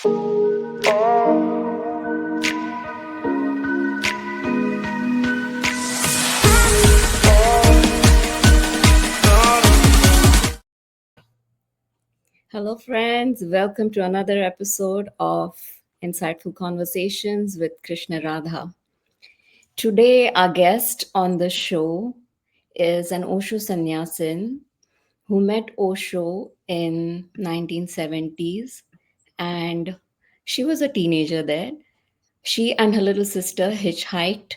Hello, friends. Welcome to another episode of Insightful Conversations with Krishna Radha. Today, our guest on the show is an Osho sannyasin who met Osho in 1970s, and she was a teenager there. She and her little sister hitchhiked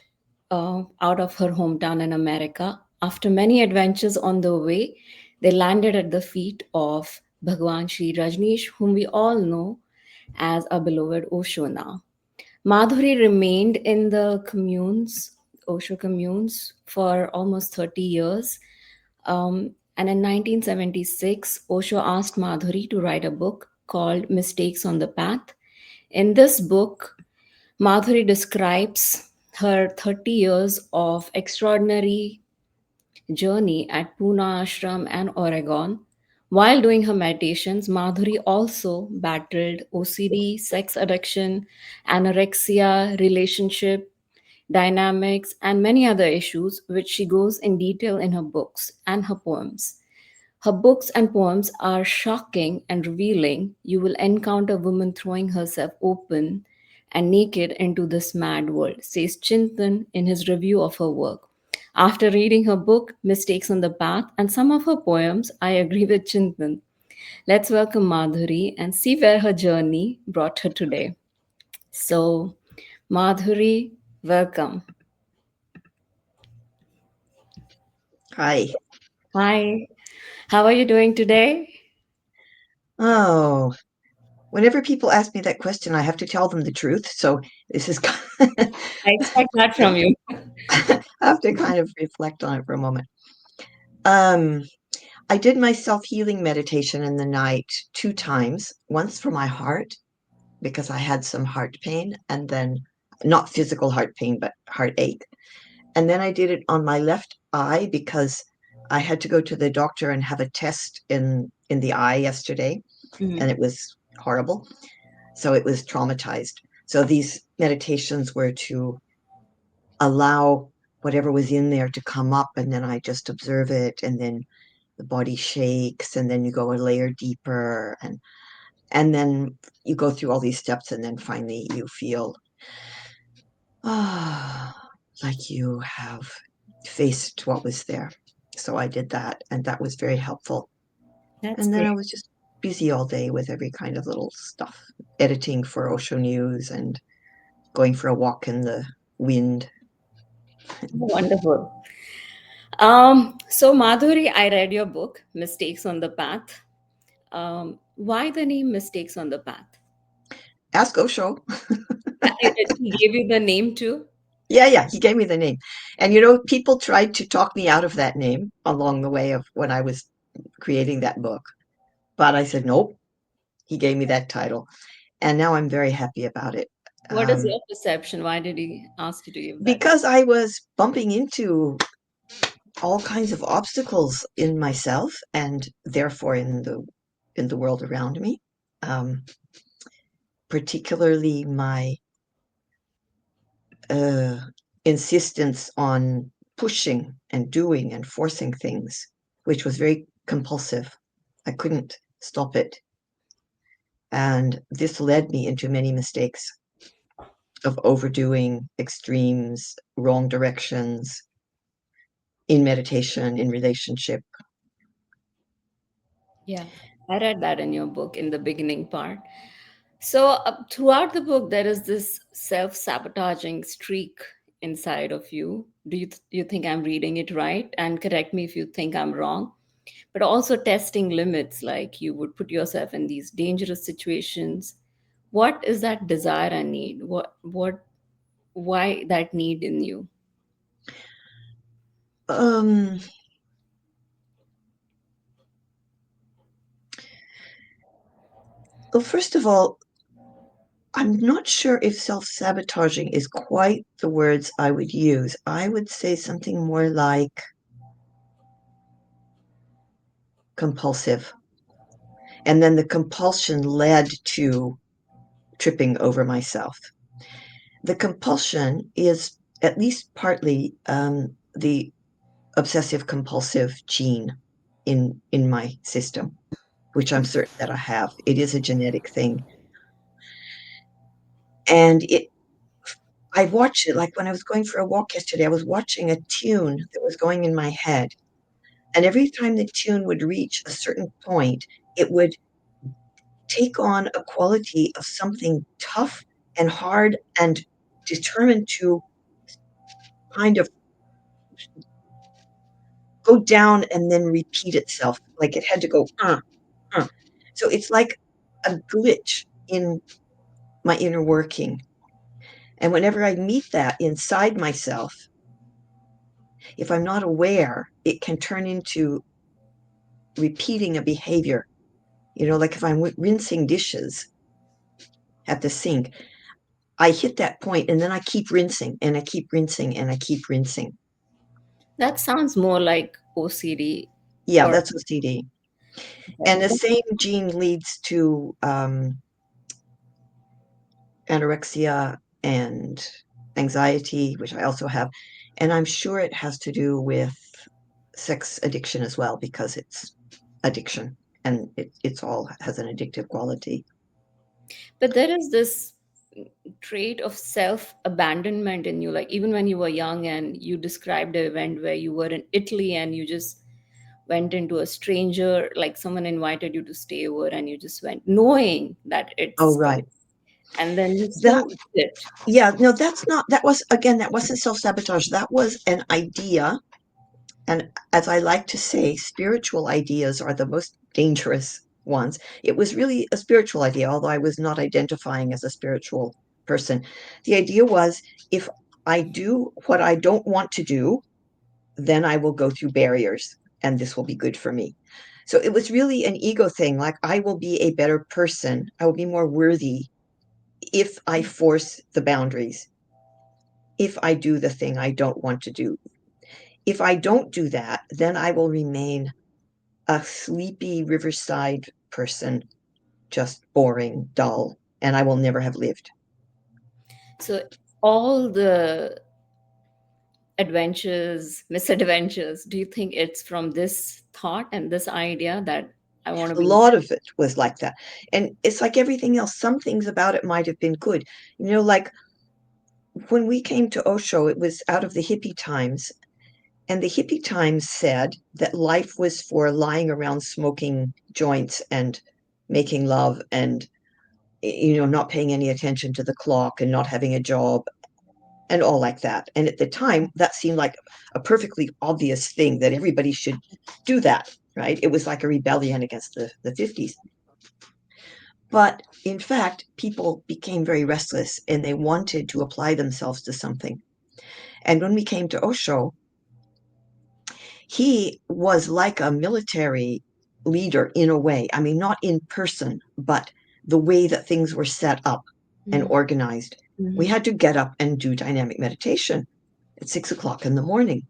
out of her hometown in America. After many adventures on the way, they landed at the feet of Bhagwan Sri Rajneesh, whom we all know as our beloved Osho now. Madhuri remained in the communes, Osho communes, for almost 30 years. And in 1976, Osho asked Madhuri to write a book called Mistakes on the Path. In this book, Madhuri describes her 30 years of extraordinary journey at Pune Ashram and Oregon. While doing her meditations, Madhuri also battled OCD, sex addiction, anorexia, relationship dynamics, and many other issues, which she goes in detail in her books and her poems. Her books and poems are shocking and revealing. You will encounter a woman throwing herself open and naked into this mad world, says Chintan in his review of her work. After reading her book, Mistakes on the Path, and some of her poems, I agree with Chintan. Let's welcome Madhuri and see where her journey brought her today. So, Madhuri, welcome. Hi. Hi, how are you doing today? Oh, whenever people ask me that question, I have to tell them the truth. So this is I expect that from you. I have to kind of reflect on it for a moment. Um, I did my self-healing meditation in the night 2 times, once for my heart because I had some heart pain, and then not physical heart pain, but heartache. And then I did it on my left eye because I had to go to the doctor and have a test in the eye yesterday, and Mhm. it was horrible. So it was traumatized. So these meditations were to allow whatever was in there to come up, and then I just observe it, and then the body shakes, and then you go a layer deeper, and then you go through all these steps, and then finally you feel ah like you have faced what was there. So I did that, and that was very helpful. That's And then great. I was just busy all day with every kind of little stuff, editing for Osho News and going for a walk in the wind. Wonderful. So Madhuri, I read your book, Mistakes on the Path. Why the name Mistakes on the Path? Ask Osho. He gave you the name too? Yeah, yeah, he gave me the name. And people tried to talk me out of that name along the way of when I was creating that book. But I said, nope, he gave me that title. And now I'm very happy about it. What is Um, your perception? Why did he ask you to give that? because I was bumping into all kinds of obstacles in myself and therefore in the world around me. Um, Particularly my uh, insistence on pushing and doing and forcing things, which was very compulsive. I couldn't stop it. And this led me into many mistakes of overdoing, extremes, wrong directions in meditation, in relationship. Yeah, I read that in your book in the beginning part. So, throughout the book, there is this self sabotaging streak inside of you. Do you think I'm reading it right? And correct me if you think I'm wrong. But also testing limits, like you would put yourself in these dangerous situations. What is that desire and need? Why that need in you? Um, well, first of all, I'm not sure if self sabotaging is quite the words I would use. I would say something more like compulsive. And then the compulsion led to tripping over myself. The compulsion is at least partly the obsessive compulsive gene in my system, which I'm certain that I have. It is a genetic thing. And I watched it, like when I was going for a walk yesterday, I was watching a tune that was going in my head. And every time the tune would reach a certain point, it would take on a quality of something tough and hard and determined to kind of go down and then repeat itself. Like it had to go, uh. So it's like a glitch in my inner working. And whenever I meet that inside myself, if I'm not aware, it can turn into repeating a behavior. Like if I'm rinsing dishes at the sink, I hit that point and then I keep rinsing and I keep rinsing and I keep rinsing. That sounds more like OCD. Yeah, Or that's OCD. And the same gene leads to anorexia and anxiety, which I also have. And I'm sure it has to do with sex addiction as well, because it's addiction and it's all has an addictive quality. but there is this trait of self abandonment in you, like even when you were young and you described an event where you were in Italy and you just went into a stranger, like someone invited you to stay over and you just went knowing that Oh, it's, right. and then you That, still did it. yeah, no, that's not, that was, again, that wasn't self-sabotage. That was an idea. And as I like to say, spiritual ideas are the most dangerous ones. It was really a spiritual idea, although I was not identifying as a spiritual person. The idea was, if I do what I don't want to do, then I will go through barriers and this will be good for me. So it was really an ego thing. Like, I will be a better person. I will be more worthy if I force the boundaries, if I do the thing I don't want to do. If I don't do that, then I will remain a sleepy riverside person, just boring, dull, and I will never have lived. So all the adventures, misadventures, do you think it's from this thought and this idea that I want to A be? lot of it was like that. And it's like everything else, some things about it might have been good. Like when we came to Osho, it was out of the hippie times. And the hippie times said that life was for lying around smoking joints and making love and, not paying any attention to the clock and not having a job and all like that. And at the time, that seemed like a perfectly obvious thing that everybody should do that, right? It was like a rebellion against the 50s. But in fact, people became very restless and they wanted to apply themselves to something. And when we came to Osho, he was like a military leader in a way. I mean, not in person, but the way that things were set up and Mhm. organized. We Mhm. had to get up and do dynamic meditation at 6 o'clock in the morning.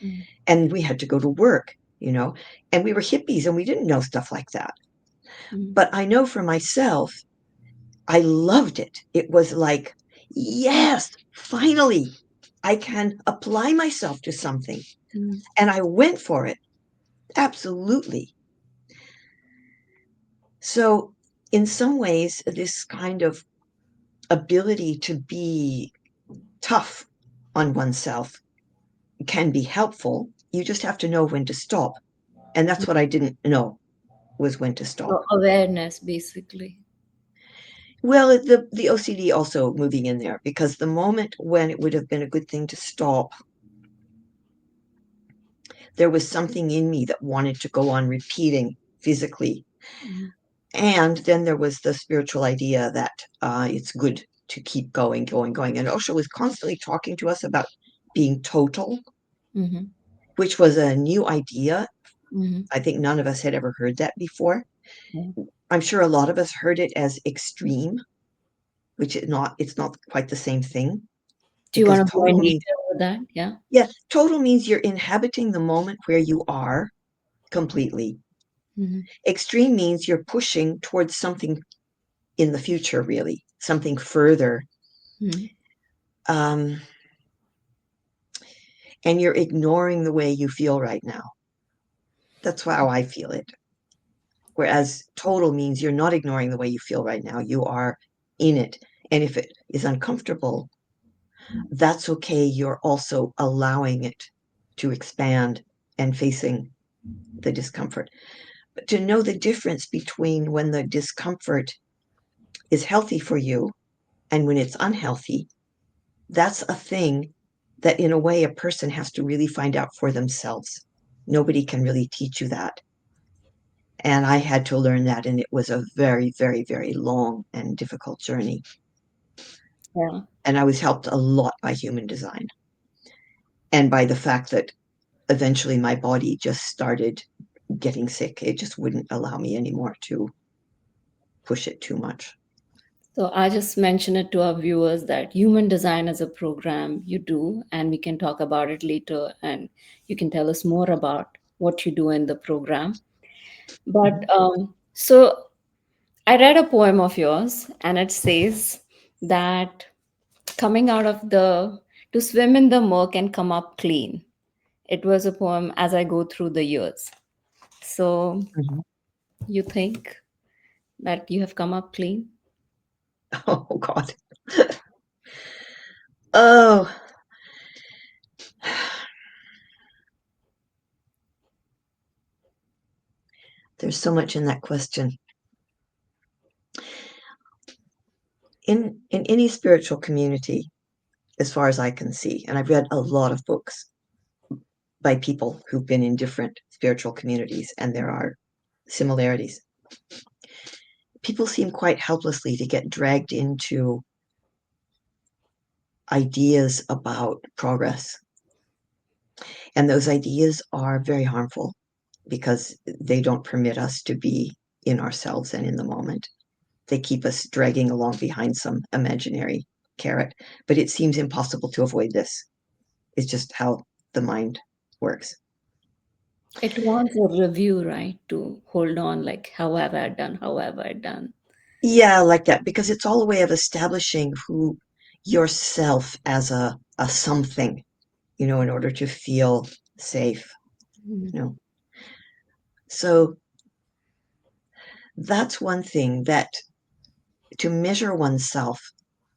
Mhm. And we had to go to work. And we were hippies and we didn't know stuff like that. Mhm. But I know for myself, I loved it. It was like, yes, finally, I can apply myself to something. Mhm. And I went for it. Absolutely. So, in some ways, this kind of ability to be tough on oneself can be helpful. You just have to know when to stop. And that's what I didn't know, was when to stop. So awareness, basically. Well, the OCD also moving in there, because the moment when it would have been a good thing to stop, there was something in me that wanted to go on repeating physically. Mhm. And then there was the spiritual idea that it's good to keep going, going, going. And Osho was constantly talking to us about being total, Mhm. which was a new idea. Mhm. I think none of us had ever heard that before. Yeah. I'm sure a lot of us heard it as extreme, which it's not quite the same thing, Do you because want to go in total means, detail with that? Yeah. yeah, total means you're inhabiting the moment where you are completely. Mhm. Extreme means you're pushing towards something in the future, really, something further. Mm. Um, and you're ignoring the way you feel right now. That's how I feel it. Whereas total means you're not ignoring the way you feel right now. You are in it. And if it is uncomfortable, that's okay. You're also allowing it to expand and facing the discomfort. But to know the difference between when the discomfort is healthy for you and when it's unhealthy, that's a thing that, in a way, a person has to really find out for themselves. Nobody can really teach you that. And I had to learn that, and it was a very, very, very long and difficult journey. Yeah. And I was helped a lot by human design and by the fact that eventually my body just started getting sick. It just wouldn't allow me anymore to push it too much. So I just mentioned it to our viewers that human design is a program you do, and we can talk about it later, and you can tell us more about what you do in the program. Mhm. But so I read a poem of yours, and it says that coming out of the to swim in the murk and come up clean. It was a poem as I go through the years. So Mhm. you think that you have come up clean? Oh, God. Oh, there's so much in that question. In any spiritual community, as far as I can see, and I've read a lot of books by people who've been in different spiritual communities, and there are similarities. People seem quite helplessly to get dragged into ideas about progress. And those ideas are very harmful because they don't permit us to be in ourselves and in the moment. They keep us dragging along behind some imaginary carrot, but it seems impossible to avoid this. It's just how the mind works. It wants a review, right? To hold on, like, how have I done? How have I done? Yeah, I like that because it's all a way of establishing who yourself as a something, in order to feel safe, Mm. you know. So that's one thing, that to measure oneself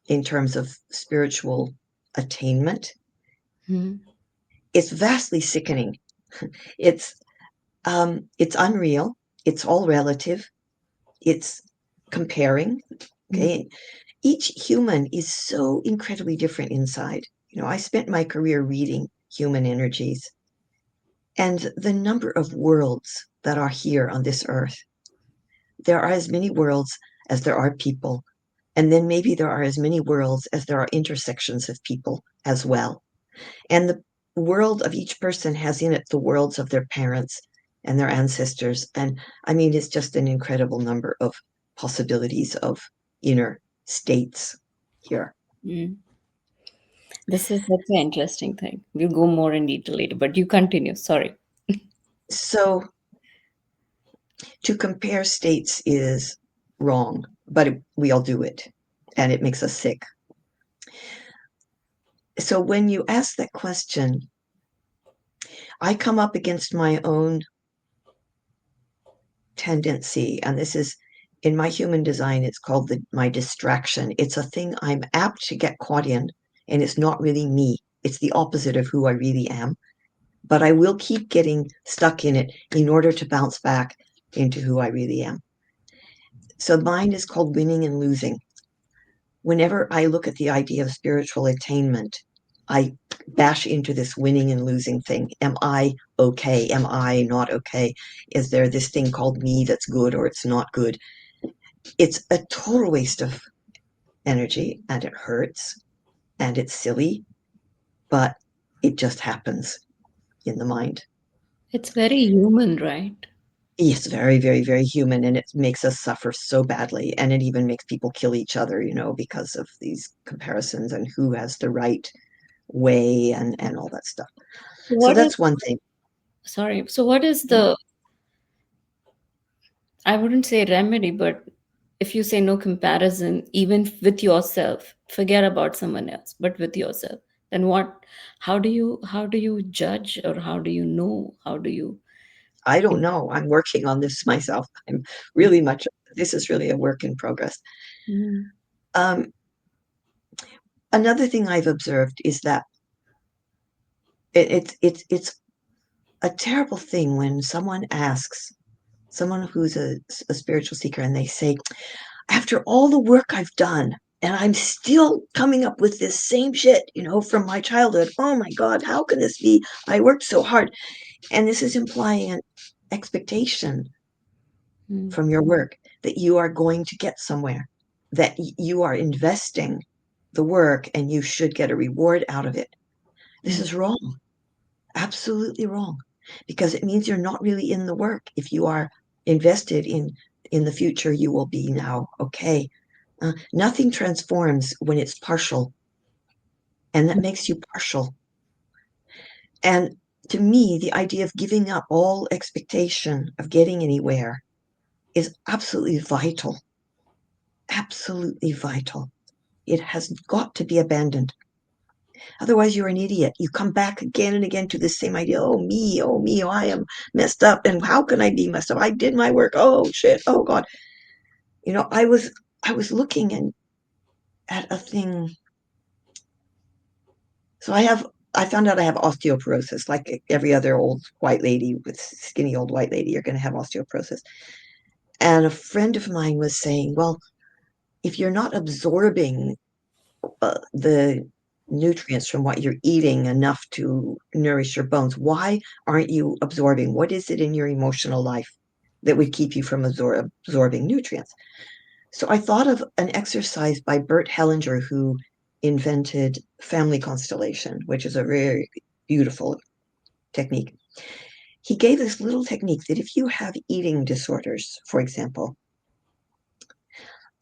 in terms of spiritual attainment, Mm. it's vastly sickening. It's it's unreal. It's all relative. It's comparing. Mm. Okay, each human is so incredibly different inside. I spent my career reading human energies, and the number of worlds that are here on this earth. There are as many worlds as there are people, and then maybe there are as many worlds as there are intersections of people as well. And the world of each person has in it the worlds of their parents and their ancestors. And I mean, it's just an incredible number of possibilities of inner states here. Mm. This is such an interesting thing. We'll go more in detail later, but you continue. Sorry. So to compare states is wrong, but we all do it, and it makes us sick. So when you ask that question, I come up against my own tendency, and this is in my human design, it's called my distraction. It's a thing I'm apt to get caught in, and it's not really me. It's the opposite of who I really am. But I will keep getting stuck in it in order to bounce back into who I really am. So mine is called winning and losing. Whenever I look at the idea of spiritual attainment, I bash into this winning and losing thing. Am I okay? Am I not okay? Is there this thing called me that's good or it's not good? It's a total waste of energy, and it hurts and it's silly, but it just happens in the mind. It's very human, right? It's very, very, very human, and it makes us suffer so badly. And it even makes people kill each other, because of these comparisons and who has the right way and all that stuff. So So what is, that's one thing. sorry. So what is the, I wouldn't say remedy, but if you say no comparison, even with yourself, forget about someone else, but with yourself, then what? How do you judge, or how do you know? How do you? I don't know. I'm working on this myself. I'm really much, this is really a work in progress. Mm, Um, Another thing I've observed is that it's a terrible thing when someone asks someone who's a spiritual seeker and they say, after all the work I've done, and I'm still coming up with this same shit, from my childhood. Oh my God, how can this be? I worked so hard. And this is implying an expectation mm, from your work that you are going to get somewhere, that you are investing the work and you should get a reward out of it. This mm, is wrong, absolutely wrong, because it means you're not really in the work. If you are invested in the future, you will be now. Okay. Nothing transforms when it's partial, and that makes you partial. And to me, the idea of giving up all expectation of getting anywhere is absolutely vital. Absolutely vital. It has got to be abandoned. Otherwise, you're an idiot. You come back again and again to the same idea. Oh, me, oh, I am messed up. And how can I be messed up? I did my work. Oh, shit. Oh, God. I was looking at a thing. So I found out I have osteoporosis, like every other old white lady with skinny old white lady, you're going to have osteoporosis. And a friend of mine was saying, well, if you're not absorbing the nutrients from what you're eating enough to nourish your bones, why aren't you absorbing? What is it in your emotional life that would keep you from absorbing nutrients? So I thought of an exercise by Bert Hellinger, who invented family constellation, which is a very beautiful technique. He gave this little technique that if you have eating disorders, for example,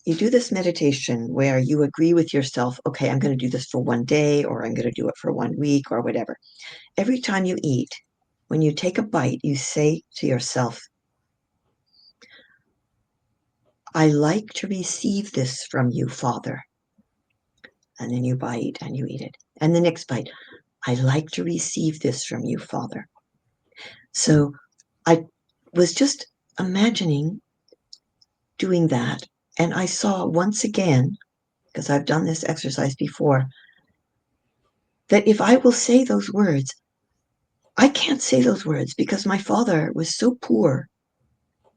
you do this meditation where you agree with yourself, okay, I'm going to do this for one day, or I'm going to do it for 1 week, or whatever. Every time you eat, when you take a bite, you say to yourself, I like to receive this from you, Father. And then you bite and you eat it. And the next bite, I like to receive this from you, Father. So I was just imagining doing that. And I saw once again, because I've done this exercise before, that if I will say those words, I can't say those words because my father was so poor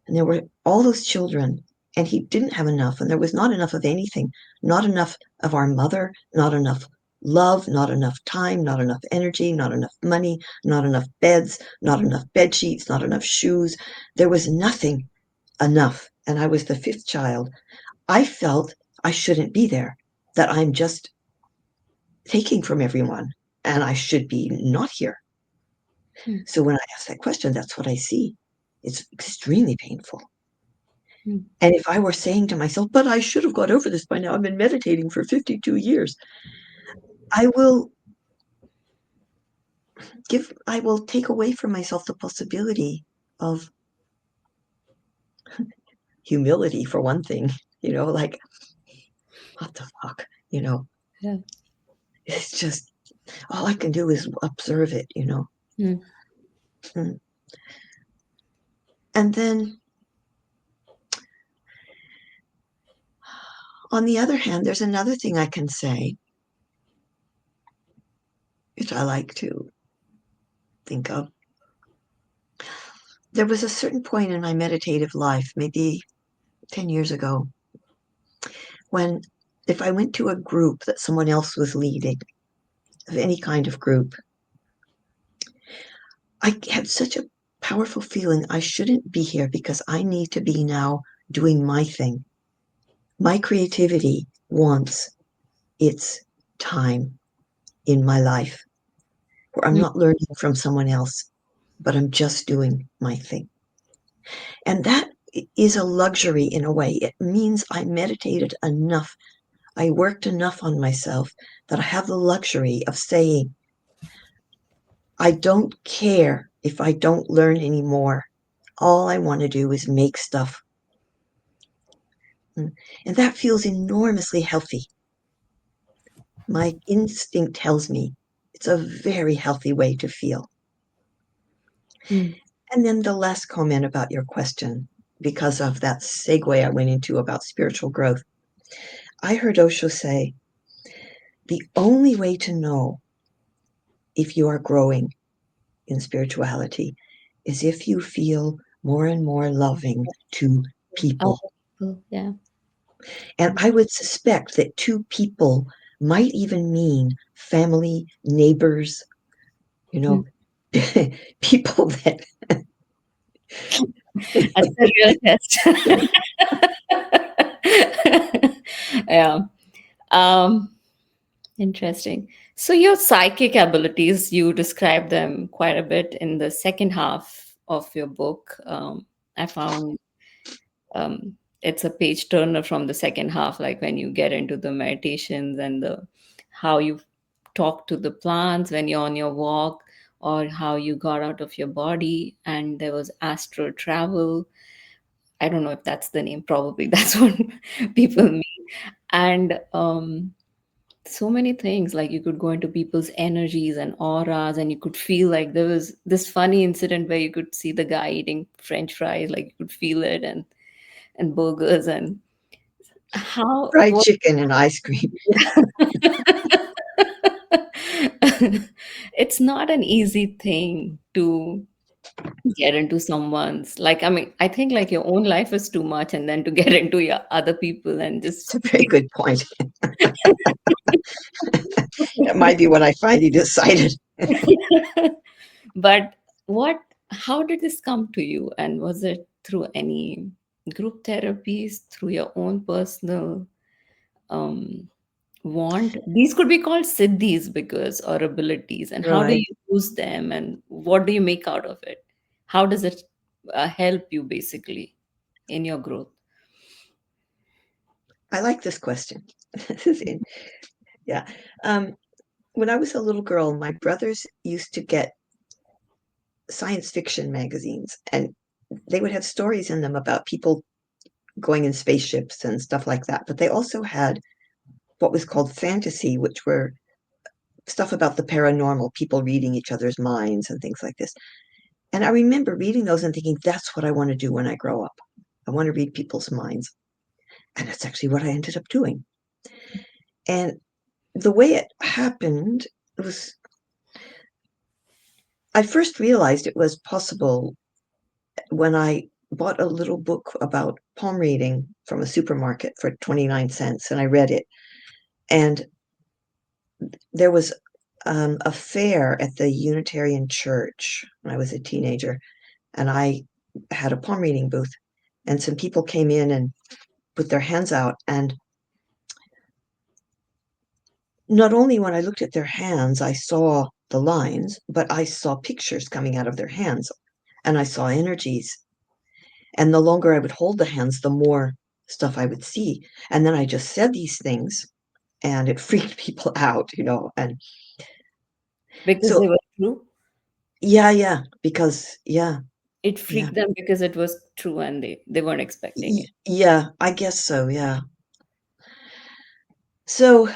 and there were all those children and he didn't have enough and there was not enough of anything, not enough of our mother, not enough love, not enough time, not enough energy, not enough money, not enough beds, not enough bed sheets, not enough shoes. There was nothing enough. And I was the fifth child. I felt I shouldn't be there, that I'm just taking from everyone and I should be not here. mm, So when I ask that question, that's what I see. It's extremely painful. mm, And if I were saying to myself, but I should have got over this by now, I've been meditating for 52 years, I will I will take away from myself the possibility of humility, for one thing, like, what the fuck, yeah. it's just, all I can do is observe it. Mm, Mm. And then on the other hand, there's another thing I can say, which I like to think of. There was a certain point in my meditative life, maybe 10 years ago, when if I went to a group that someone else was leading, of any kind of group, I had such a powerful feeling I shouldn't be here because I need to be now doing my thing. My creativity wants its time in my life where I'm mm, not learning from someone else, but I'm just doing my thing. And that is a luxury in a way. It means I meditated enough, I worked enough on myself that I have the luxury of saying, I don't care if I don't learn anymore. All I want to do is make stuff. Mm. And that feels enormously healthy. My instinct tells me it's a very healthy way to feel. Mm. And then the last comment about your question, because of that segue I went into about spiritual growth, I heard Osho say, the only way to know if you are growing in spirituality is if you feel more and more loving to Other people. people, yeah. And I would suspect that to people might even mean family, neighbors, you Mm. know, people that That's the real test. Yeah. Um, Interesting. So your psychic abilities, you describe them quite a bit in the second half of your book. I found it's a page turner from the second half, like when you get into the meditations and the how you talk to the plants when you're on your walk, or how you got out of your body, and there was astral travel. I don't know if that's the name. Probably that's what people mean. And so many things, like you could go into people's energies and auras, and you could feel, like there was this funny incident where you could see the guy eating french fries, like you could feel it, and burgers, and how fried what chicken and ice cream. it's not an easy thing to get into someone's, like, I mean, I think like your own life is too much, and then to get into your other people and It's just a very good point. That might be what I finally decided. but what how did this come to you, and was it through any group therapies, through your own personal um want? These could be called siddhis, because, or abilities, and how do Right. you use them, and what do you make out of it? How does it help you basically in your growth? I like this question. This is yeah. Um, when I was a little girl, my brothers used to get science fiction magazines, and they would have stories in them about people going in spaceships and stuff like that. But they also had what was called fantasy, which were stuff about the paranormal, people reading each other's minds and things like this. And I remember reading those and thinking, that's what I want to do when I grow up. I want to read people's minds. And that's actually what I ended up doing. And the way it happened was I first realized it was possible when I bought a little book about palm reading from a supermarket for 29 cents and I read it. And there was a fair at the Unitarian Church when I was a teenager, and I had a palm reading booth. And some people came in and put their hands out. And not only when I looked at their hands, I saw the lines, but I saw pictures coming out of their hands and I saw energies. And the longer I would hold the hands, the more stuff I would see. And then I just said these things and it freaked people out, And Because they so, were true. yeah, because, It yeah, freaked them because it was true, and they weren't expecting it. yeah, I guess so, yeah. So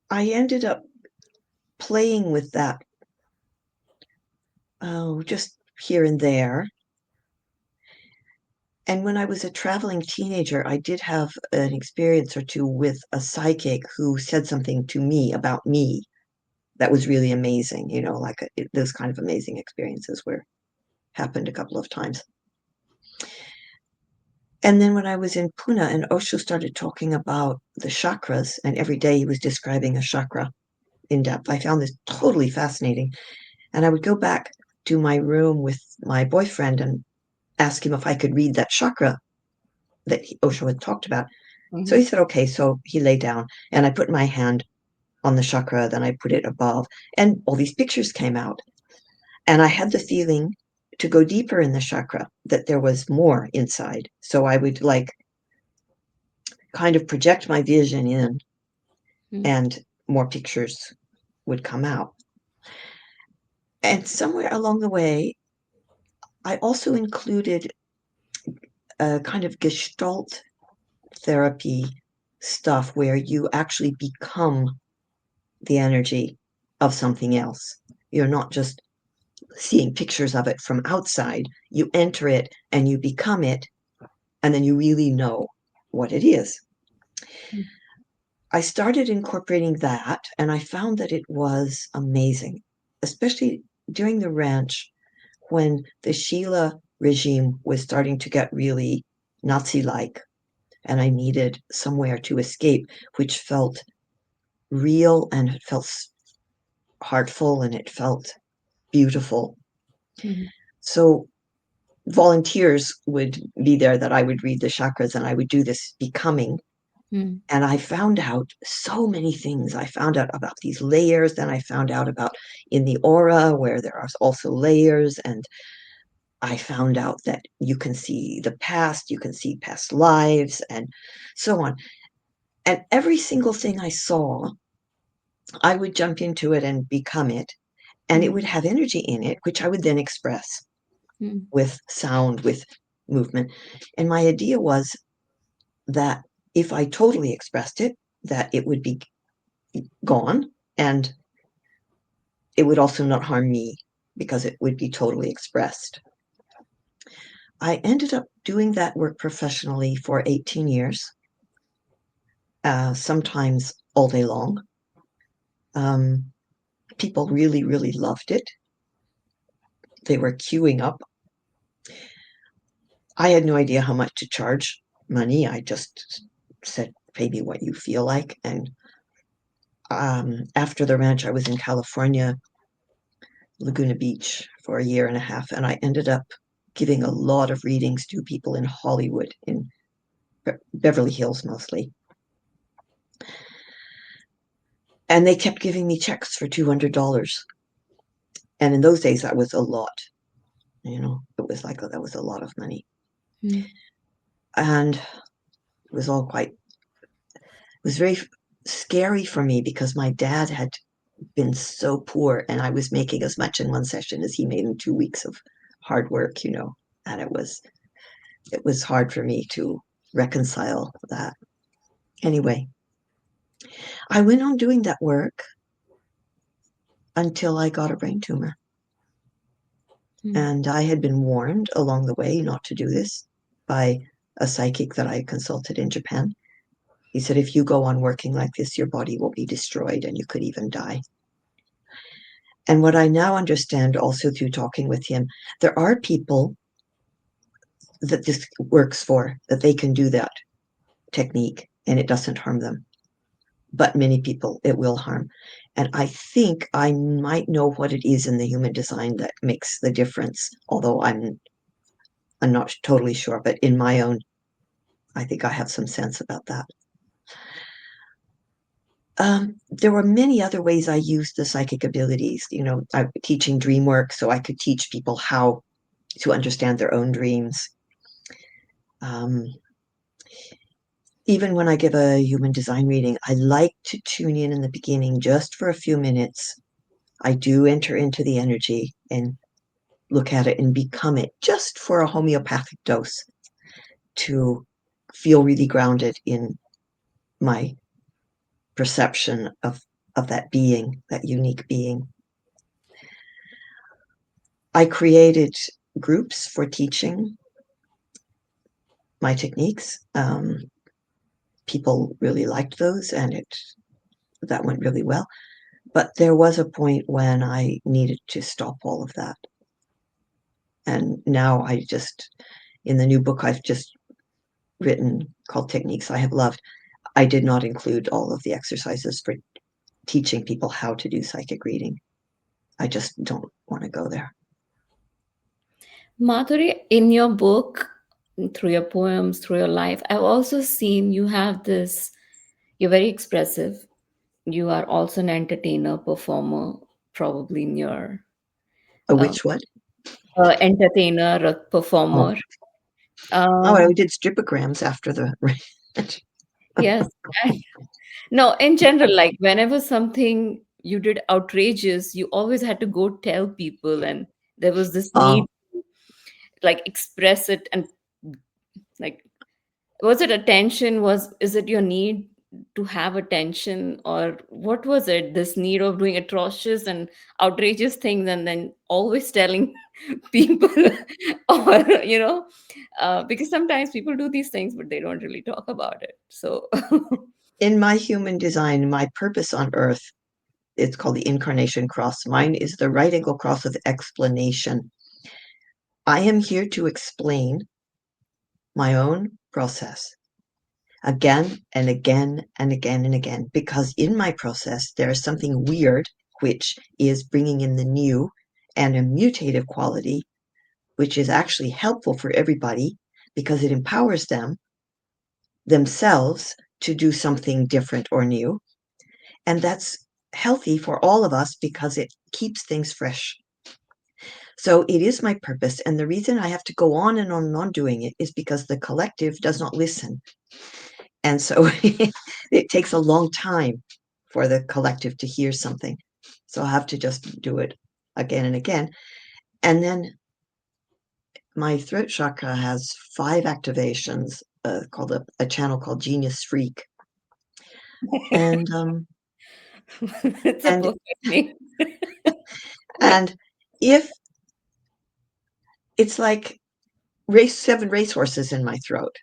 I ended up playing with that, just here and there. And when I was a traveling teenager, I did have an experience or two with a psychic who said something to me about me that was really amazing, like those kind of amazing experiences were happened a couple of times. And then when I was in Pune and Osho started talking about the chakras, and every day he was describing a chakra in depth, I found this totally fascinating. And I would go back to my room with my boyfriend and ask him if I could read that chakra that Osho had talked about. So he Mhm. said, okay. So he lay down and I put my hand on the chakra, then I put it above, and all these pictures came out. And I had the feeling to go deeper in the chakra, that there was more inside. So I would like kind of project my vision in, Mm. and more pictures would come out. And somewhere along the way, I also included kind of gestalt therapy stuff where you actually become the energy of something else. You're not just seeing pictures of it from outside. You enter it and you become it, and then you really know what it is. Mm. I started incorporating that, and I found that it was amazing, especially during the ranch when the Sheila regime was starting to get really Nazi like, and I needed somewhere to escape, which felt real and it felt heartful and it felt beautiful. Mhm. So volunteers would be there that I would read the chakras and I would do this becoming. Mm. And I found out so many things. I found out about these layers. Then I found out about in the aura where there are also layers. And I found out that you can see the past, you can see past lives, and so on. And every single thing I saw, I would jump into it and become it. And it Mm. would have energy in it, which I would then express Mm. with sound, with movement. And my idea was that if I totally expressed it, that it would be gone and it would also not harm me because it would be totally expressed. I ended up doing that work professionally for 18 years, sometimes all day long. Um, People really, really loved it. They were queuing up. I had no idea how much to charge money. I just said, pay me what you feel like. And after the ranch, I was in California, Laguna Beach, for a year and a half, and I ended up giving a lot of readings to people in Hollywood, in Beverly Hills mostly. And they kept giving me checks for $200. And in those days, that was a lot. It was like that was a lot of money. Mm. And it was all quite, it was very scary for me because my dad had been so poor and I was making as much in one session as he made in 2 weeks of hard work. And it was hard for me to reconcile that. Anyway, I went on doing that work until I got a brain tumor. Mm. And I had been warned along the way not to do this by a psychic that I consulted in Japan. He said, if you go on working like this, your body will be destroyed and you could even die. And what I now understand also through talking with him, there are people that this works for, that they can do that technique and it doesn't harm them. But many people it will harm. And I think I might know what it is in the human design that makes the difference, although I'm not totally sure, but in my own, I think I have some sense about that. There were many other ways I used the psychic abilities. I'm teaching dream work, so I could teach people how to understand their own dreams. Um, Even when I give a human design reading, I like to tune in the beginning just for a few minutes. I do enter into the energy and look at it and become it just for a homeopathic dose to feel really grounded in my perception of that being, that unique being. I created groups for teaching my techniques. People really liked those, and that went really well. But there was a point when I needed to stop all of that. And now in the new book I've just written called Techniques I Have Loved, I did not include all of the exercises for teaching people how to do psychic reading. I just don't want to go there. Madhuri, in your book, through your poems, through your life, I've also seen you have this, you're very expressive. You are also an entertainer, performer, probably in your uh, Which one? entertainer, a Oh, performer. I Um, did stripograms after the. yes. No, in general, like whenever something you did outrageous, you always had to go tell people, and there was this need Oh, to like express it and Like, was it attention? Is it your need to have attention, or what was it? This need of doing atrocious and outrageous things, and then always telling people, or because sometimes people do these things, but they don't really talk about it. So, In my human design, my purpose on earth, it's called the incarnation cross. Mine is the right angle cross of explanation. I am here to explain my own process again and again and again and again, because in my process, there is something weird, which is bringing in the new and a mutative quality, which is actually helpful for everybody because it empowers them themselves to do something different or new. And that's healthy for all of us because it keeps things fresh. So it is my purpose. And the reason I have to go on and on and on doing it is because the collective does not listen. And so it takes a long time for the collective to hear something. So I have to just do it again and again. And then my throat chakra has 5 activations, called a channel called Genius Freak. And it's a and perfect name. and if it's like 7 racehorses in my throat,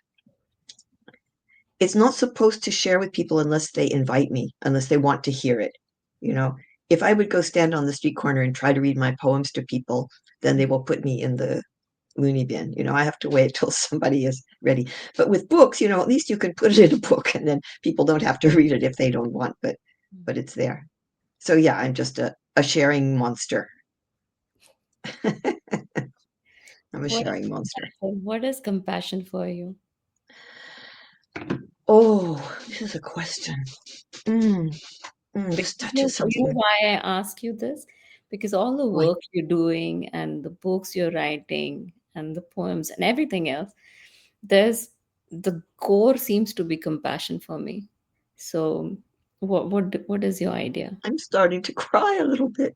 it's not supposed to share with people unless they invite me, unless they want to hear it. You know, if I would go stand on the street corner and try to read my poems to people, then they will put me in the loony bin. I have to wait till somebody is ready. But with books, at least you can put it in a book and then people don't have to read it if they don't want, but it's there. So yeah, I'm just a sharing monster. I'm a What is sharing monster. compassion? What is compassion for you? Oh, this is a question. Mm, this Because touches you know something. why I ask you this? Because all the Why? work you're doing and the books you're writing and the poems and everything else, there's the core seems to be compassion for me. So, what is your idea? I'm starting to cry a little bit.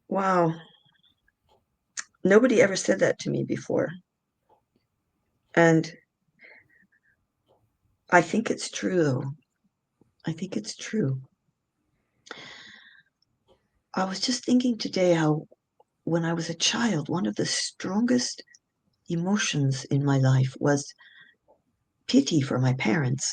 Wow. Nobody ever said that to me before. And I think it's true, though. I think it's true. I was just thinking today how, when I was a child, one of the strongest emotions in my life was pity for my parents.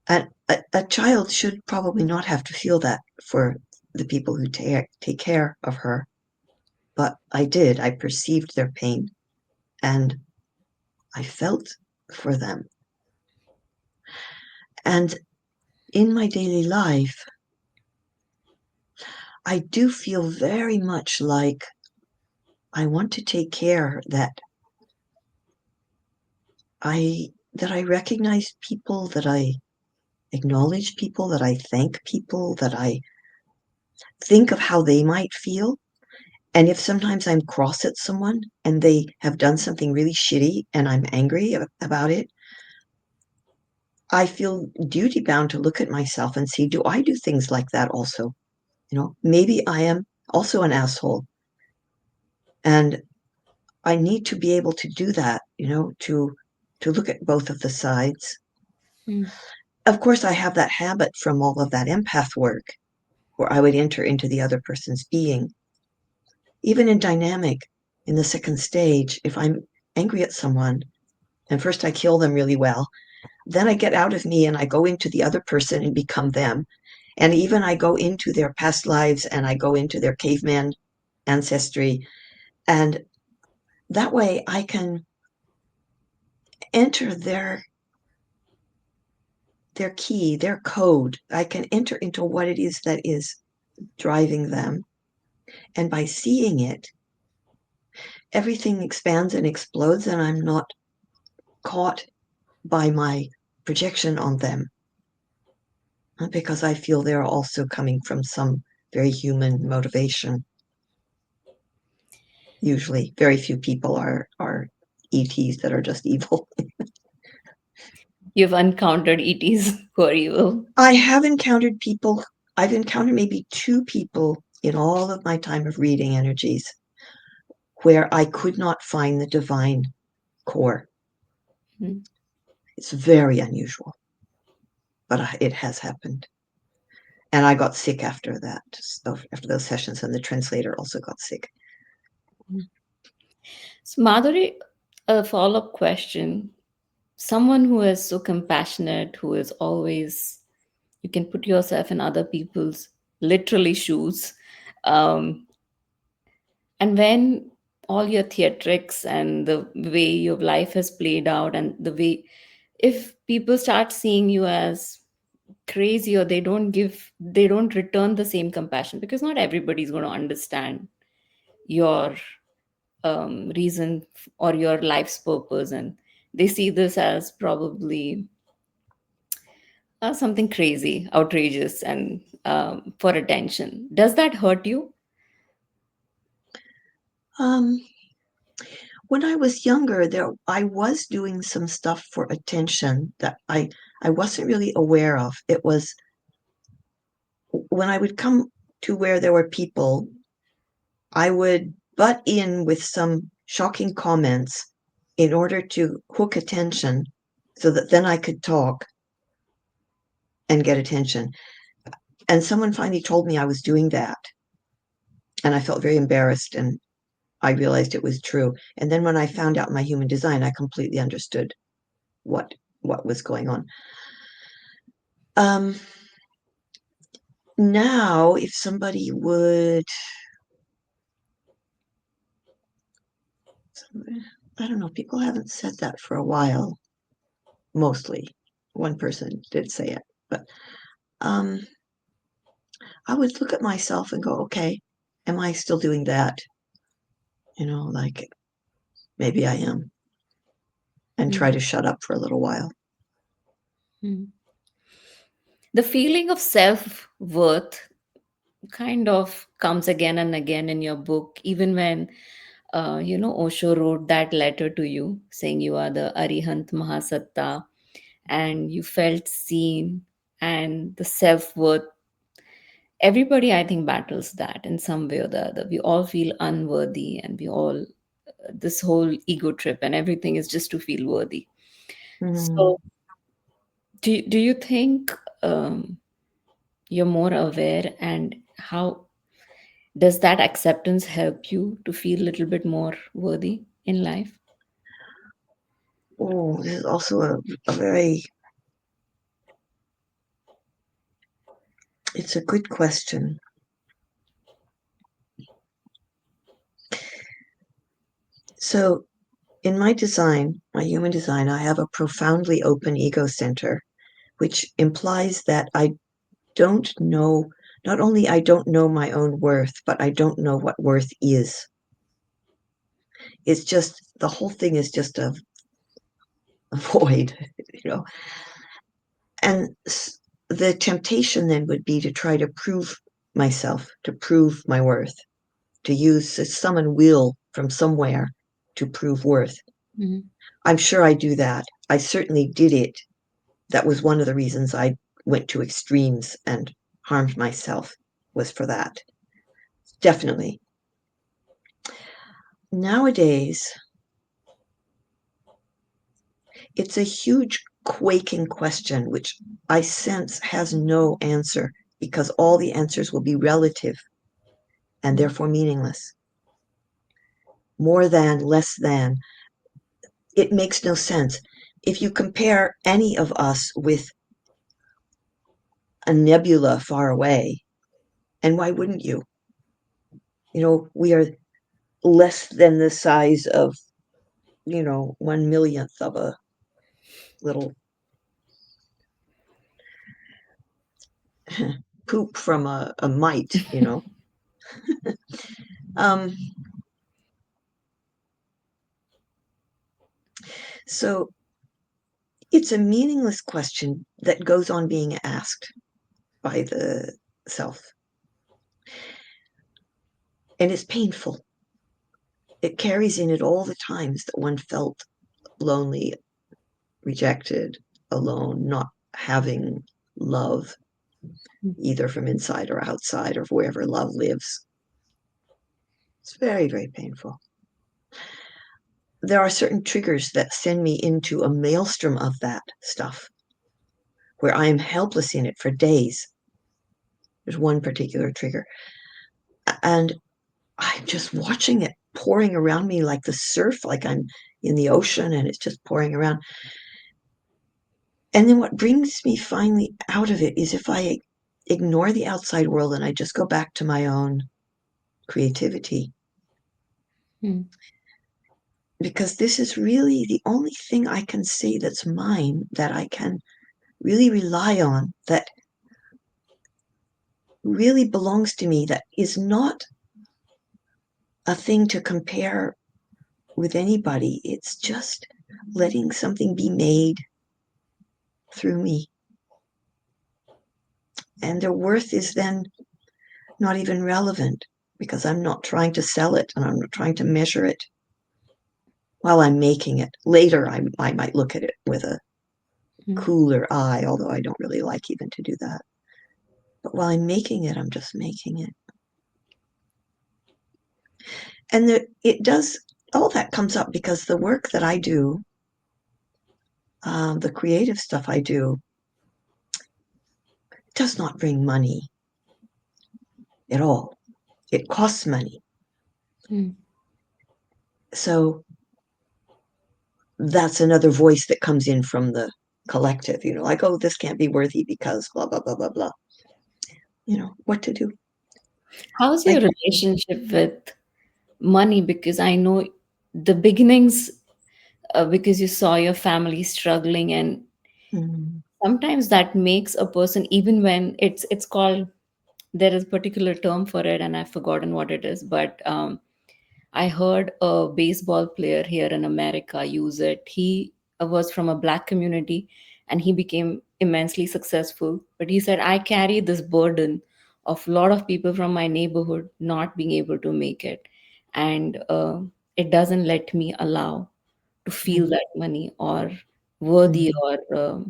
And a child should probably not have to feel that for the people who take care of her. But I did. I perceived their pain and I felt for them. And in my daily life, I do feel very much like I want to take care that I recognize people, that I acknowledge people, that I thank people, that I think of how they might feel. And if sometimes I'm cross at someone and they have done something really shitty and I'm angry about it, I feel duty bound to look at myself and see, do I do things like that also? Maybe I am also an asshole. And I need to be able to do that, to look at both of the sides. Hmm. Of course, I have that habit from all of that empath work where I would enter into the other person's being. Even in dynamic, in the second stage, if I'm angry at someone, and first I kill them really well, then I get out of me and I go into the other person and become them. And even I go into their past lives and I go into their caveman ancestry. And that way I can enter their key, their code. I can enter into what it is that is driving them. And by seeing it, everything expands and explodes, and I'm not caught by my projection on them because I feel they're also coming from some very human motivation. Usually, very few people are ETs that are just evil. You've encountered ETs who are evil. I have encountered people. I've encountered maybe 2 people in all of my time of reading energies where I could not find the divine core. Mm. It's very unusual, but it has happened. And I got sick after that, after those sessions, and the translator also got sick. So, Madhuri, a follow up question. Someone who is so compassionate, who is always, you can put yourself in other people's literally shoes. Um, and when all your theatrics and the way your life has played out, and the way, if people start seeing you as crazy, or they don't return the same compassion, because not everybody's going to understand your reason or your life's purpose, and they see this as probably something crazy, outrageous, and for attention. Does that hurt you? Um, when I was younger, I was doing some stuff for attention that I wasn't really aware of. It was when I would come to where there were people, I would butt in with some shocking comments in order to hook attention so that then I could talk and get attention. And someone finally told me I was doing that. And I felt very embarrassed, and I realized it was true. And then when I found out my human design, I completely understood what what was going on. Um, Now, if somebody would, I don't know, people haven't said that for a while, mostly. One person did say it, but um, I would look at myself and go, okay, am I still doing that? Like maybe I am, and try to shut up for a little while. Mhm. The feeling of self worth kind of comes again and again in your book, even when Osho wrote that letter to you saying you are the Arihant Mahasatta, and you felt seen, and the self worth. Everybody, I think, battles that in some way or the other. We all feel unworthy, and we all, this whole ego trip and everything is just to feel worthy. Mm. So, do you think you're more aware, and how does that acceptance help you to feel a little bit more worthy in life? Oh, this is also a very, it's a good question. So, in my design, my human design, I have a profoundly open ego center, which implies that I don't know, not only I don't know my own worth, but I don't know what worth is. It's just, the whole thing is just a void, you know. And the temptation then would be to try to prove myself, to prove my worth, to summon will from somewhere to prove worth. Mhm. I'm sure I do that. I certainly did it. That was one of the reasons I went to extremes and harmed myself, was for that. Definitely. Nowadays, it's a huge quaking question, which I sense has no answer because all the answers will be relative and therefore meaningless. More than, less than. It makes no sense. If you compare any of us with a nebula far away, and why wouldn't you? We are less than the size of, 1 millionth of a little poop from a mite. Um, so it's a meaningless question that goes on being asked by the self. And it's painful. It carries in it all the times that one felt lonely, rejected, alone, not having love, either from inside or outside or wherever love lives. It's very, very painful. there are certain triggers that send me into a maelstrom of that stuff where I am helpless in it for days. There's one particular trigger. And I'm just watching it pouring around me like the surf, like I'm in the ocean and it's just pouring around. And then what brings me finally out of it is if I ignore the outside world and I just go back to my own creativity. Hmm. Because this is really the only thing I can say that's mine, that I can really rely on, that really belongs to me, that is not a thing to compare with anybody. It's just letting something be made through me. And their worth is then not even relevant because I'm not trying to sell it and I'm not trying to measure it while I'm making it. Later, I might look at it with a Hmm. cooler eye, although I don't really like even to do that. But while I'm making it, I'm just making it. And it does, all that comes up because the work that I do, the creative stuff I do, does not bring money at all. It costs money. Hmm. So that's another voice that comes in from the collective, like, oh, this can't be worthy because blah, blah, blah, blah, blah. What to do. How's your Like, relationship with money? Because I know the beginnings, because you saw your family struggling, and mm, sometimes that makes a person, even when it's called, there is a particular term for it and I've forgotten what it is, but I heard a baseball player here in America use it. He was from a black community and he became immensely successful. But he said, I carry this burden of a lot of people from my neighborhood not being able to make it. And it doesn't let me allow to feel mm, that money or worthy, mm, or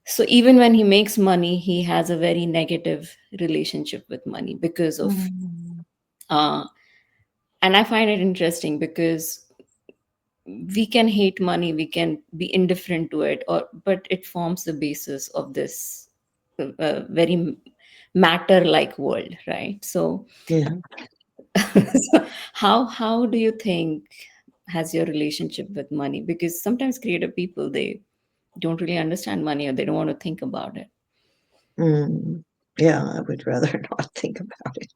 so even when he makes money, he has a very negative relationship with money because of mm, uh, and I find it interesting because we can hate money, we can be indifferent to it, or but it forms the basis of this very matter like world, right? So, yeah. so how do you think has your relationship with money? Because sometimes creative people, they don't really understand money or they don't want to think about it. Mm, yeah, I would rather not think about it,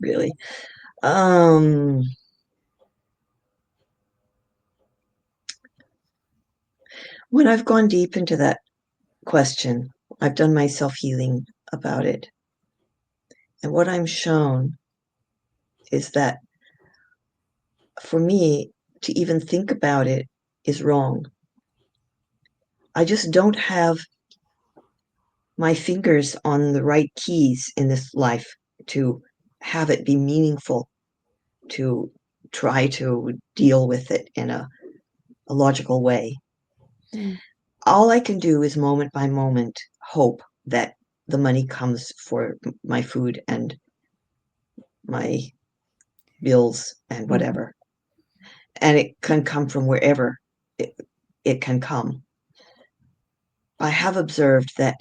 really. Um, when I've gone deep into that question, I've done my self healing about it. And what I'm shown is that for me to even think about it is wrong. I just don't have my fingers on the right keys in this life to have it be meaningful, to try to deal with it in a logical way. Mm. All I can do is moment by moment hope that the money comes for my food and my bills and Mhm. whatever. And it can come from wherever it, it can come. I have observed that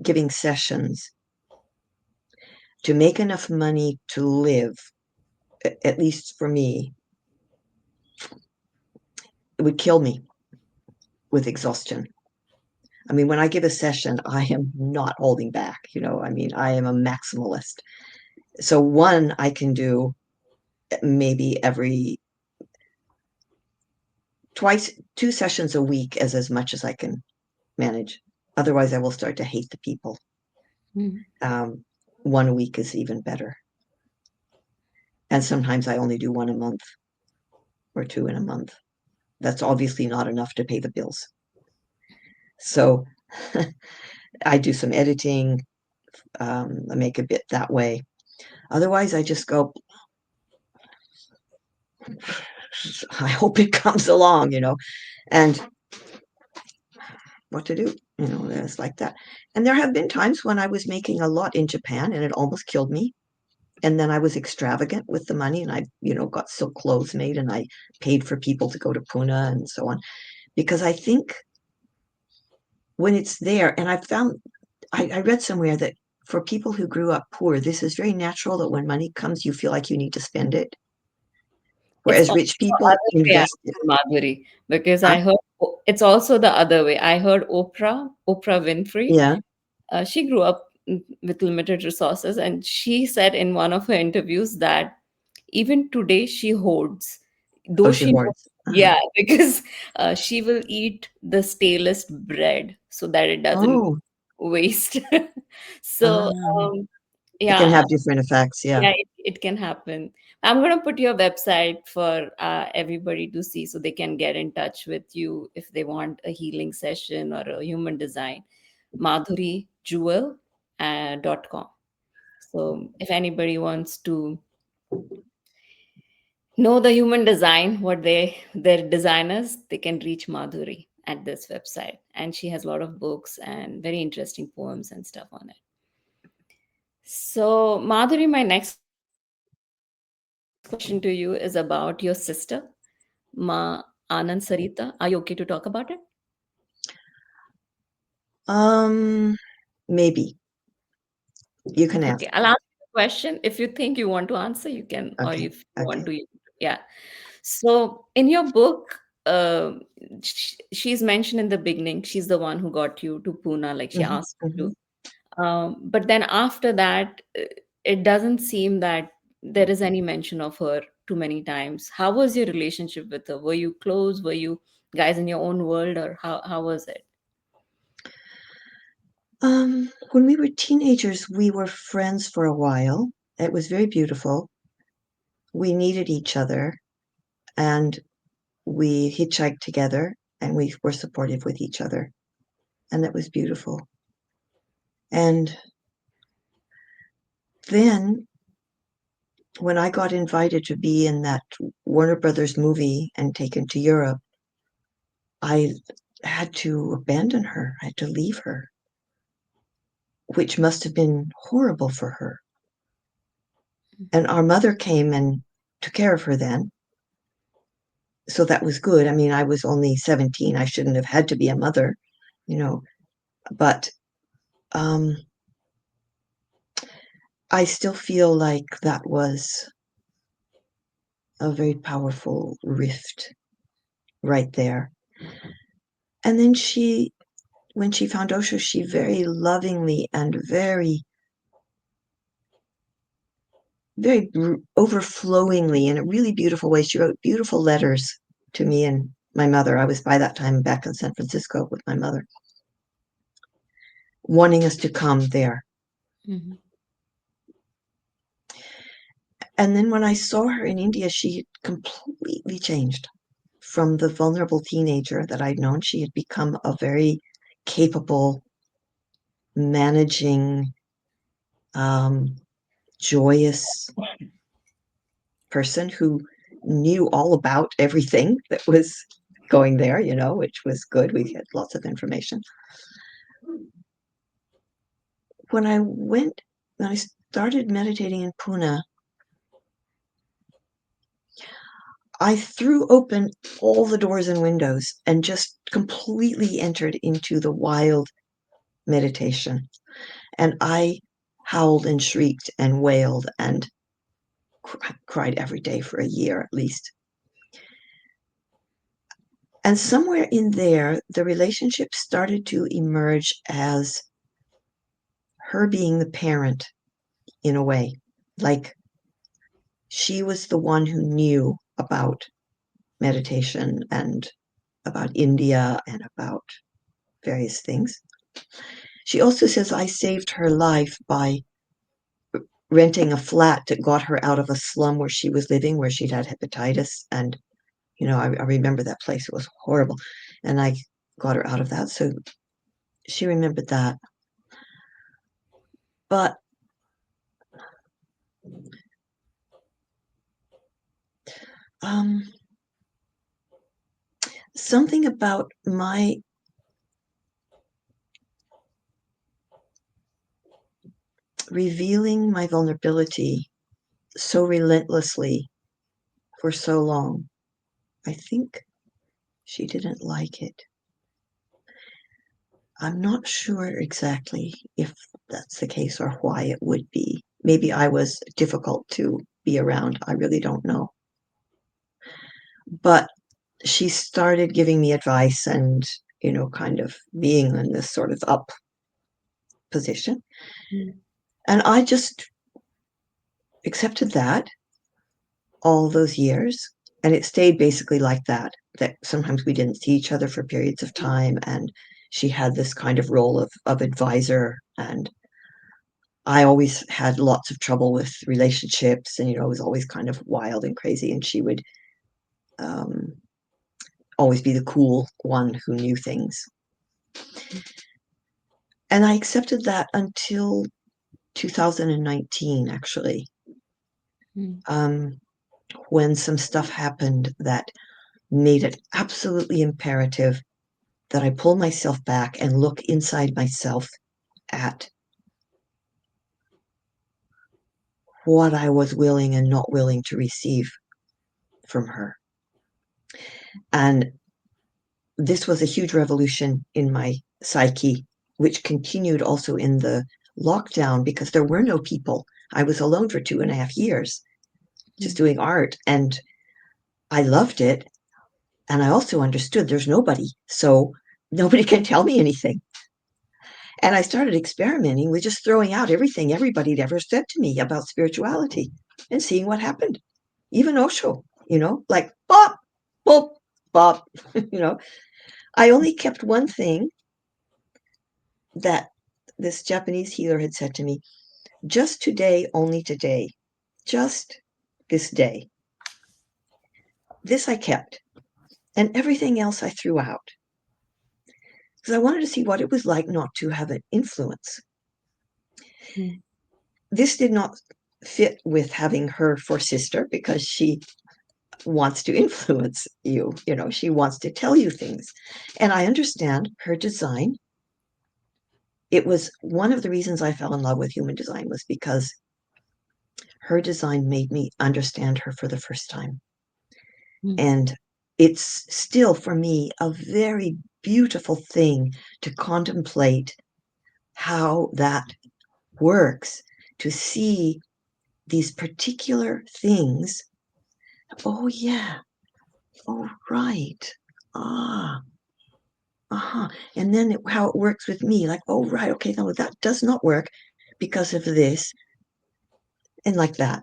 giving sessions to make enough money to live, at least for me, it would kill me with exhaustion. I mean, when I give a session, I am not holding back. I mean, I am a maximalist. So one I can do maybe every twice, 2 sessions a week is as much as I can manage. Otherwise, I will start to hate the people. Mm. Um, one a week is even better. And sometimes I only do one a month or two in a month. That's obviously not enough to pay the bills. So I do some editing, I make a bit that way. Otherwise, I just go, I hope it comes along, and what to do. It's like that. And there have been times when I was making a lot in Japan and it almost killed me. and then I was extravagant with the money, and I, got silk clothes made, and I paid for people to go to Pune and so on. Because I think when it's there, and I read somewhere that for people who grew up poor, this is very natural that when money comes, you feel like you need to spend it. It's Whereas also rich the people other way, I invest it. feel, Madhuri, because Huh? I heard it's also the other way. I heard Oprah Winfrey. Yeah. She grew up with limited resources, and she said in one of her interviews that even today she hoards, Oh, though she she knows, hoards. Uh-huh. yeah, because she will eat the stalest bread so that it doesn't Oh, waste. So, um, it can yeah, have different effects. Yeah. yeah, it can happen. I'm going to put your website for everybody to see so they can get in touch with you if they want a healing session or a human design. madhurijewel.com. So if anybody wants to know the human design, what their designers, they can reach Madhuri at this website. And she has a lot of books and very interesting poems and stuff on it. So, Madhuri, my next question to you is about your sister, Ma Anand Sarita. Are you okay to talk about it? Um, Maybe you can Okay, ask. I'll ask you the question. If you think you want to answer, you can, or Okay. if you want Okay. to, yeah. So in your book, she's mentioned in the beginning, she's the one who got you to Pune, like she Hmm. asked you Hmm. to. But then after that, it doesn't seem that there is any mention of her too many times. How was your relationship with her? Were you close? Were you guys in your own world, or how was it? When we were teenagers, we were friends for a while. It was very beautiful. We needed each other, and we hitchhiked together, and we were supportive with each other, and that was beautiful. And then when I got invited to be in that Warner Brothers movie and taken to Europe, I had to abandon her. I had to leave her, which must have been horrible for her. And our mother came and took care of her then. So that was good. I mean, I was only 17. I shouldn't have had to be a mother, you know, but um, I still feel like that was a very powerful rift right there. And then when she found Osho, she very lovingly and very overflowingly, in a really beautiful way, she wrote beautiful letters to me and my mother. I was by that time back in San Francisco with my mother, wanting us to come there. Mhm. And then when I saw her in India, she had completely changed from the vulnerable teenager that I'd known. She had become a very capable, managing, um, joyous person who knew all about everything that was going there, which was good. We had lots of information. When I started meditating in Pune, I threw open all the doors and windows and just completely entered into the wild meditation. And I howled and shrieked and wailed and cried every day for a year at least. And somewhere in there, the relationship started to emerge as her being the parent in a way. Like she was the one who knew about meditation and about India and about various things. She also says I saved her life by renting a flat that got her out of a slum where she was living, where she'd had hepatitis. And, I remember that place. It was horrible. And I got her out of that. So she remembered that. But um, something about my revealing my vulnerability so relentlessly for so long, I think she didn't like it. I'm not sure exactly if that's the case or why it would be. Maybe I was difficult to be around. I really don't know. But she started giving me advice and, kind of being in this sort of up position. Mm. And I just accepted that all those years. And it stayed basically like that sometimes we didn't see each other for periods of time. And she had this kind of role of advisor. And I always had lots of trouble with relationships and, it was always kind of wild and crazy. And she would um, always be the cool one who knew things. And I accepted that until 2019, actually, Mm. um, when some stuff happened that made it absolutely imperative that I pull myself back and look inside myself at what I was willing and not willing to receive from her. And this was a huge revolution in my psyche, which continued also in the lockdown because there were no people. I was alone for 2.5 years just Mm. doing art, and I loved it. And I also understood there's nobody, so nobody can tell me anything. And I started experimenting with just throwing out everything everybody'd ever said to me about spirituality and seeing what happened. Even Osho, like bop, bop, bop, you know. I only kept one thing that this Japanese healer had said to me, just today, only today, just this day. This I kept, and everything else I threw out because I wanted to see what it was like not to have an influence. Mm. This did not fit with having her for sister because she wants to influence you, she wants to tell you things. And I understand her design. It was one of the reasons I fell in love with human design was because her design made me understand her for the first time. Mm. And it's still for me a very beautiful thing to contemplate how that works, to see these particular things. Oh, yeah. Oh, right. Ah, uh-huh. And then how it works with me, like, oh, right, okay, no, that does not work because of this, and like that.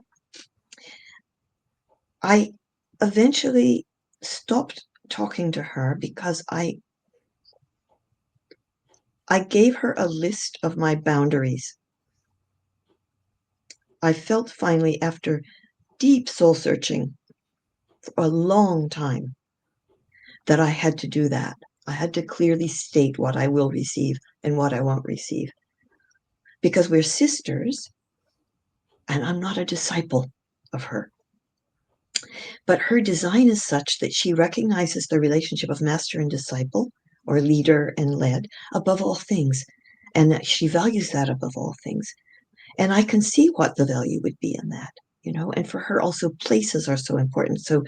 I eventually stopped talking to her because I gave her a list of my boundaries. I felt finally, after deep soul searching for a long time, that I had to do that. I had to clearly state what I will receive and what I won't receive. Because we're sisters, and I'm not a disciple of her. But her design is such that she recognizes the relationship of master and disciple, or leader and led, above all things. And that she values that above all things. And I can see what the value would be in that, And for her, also, places are so important. So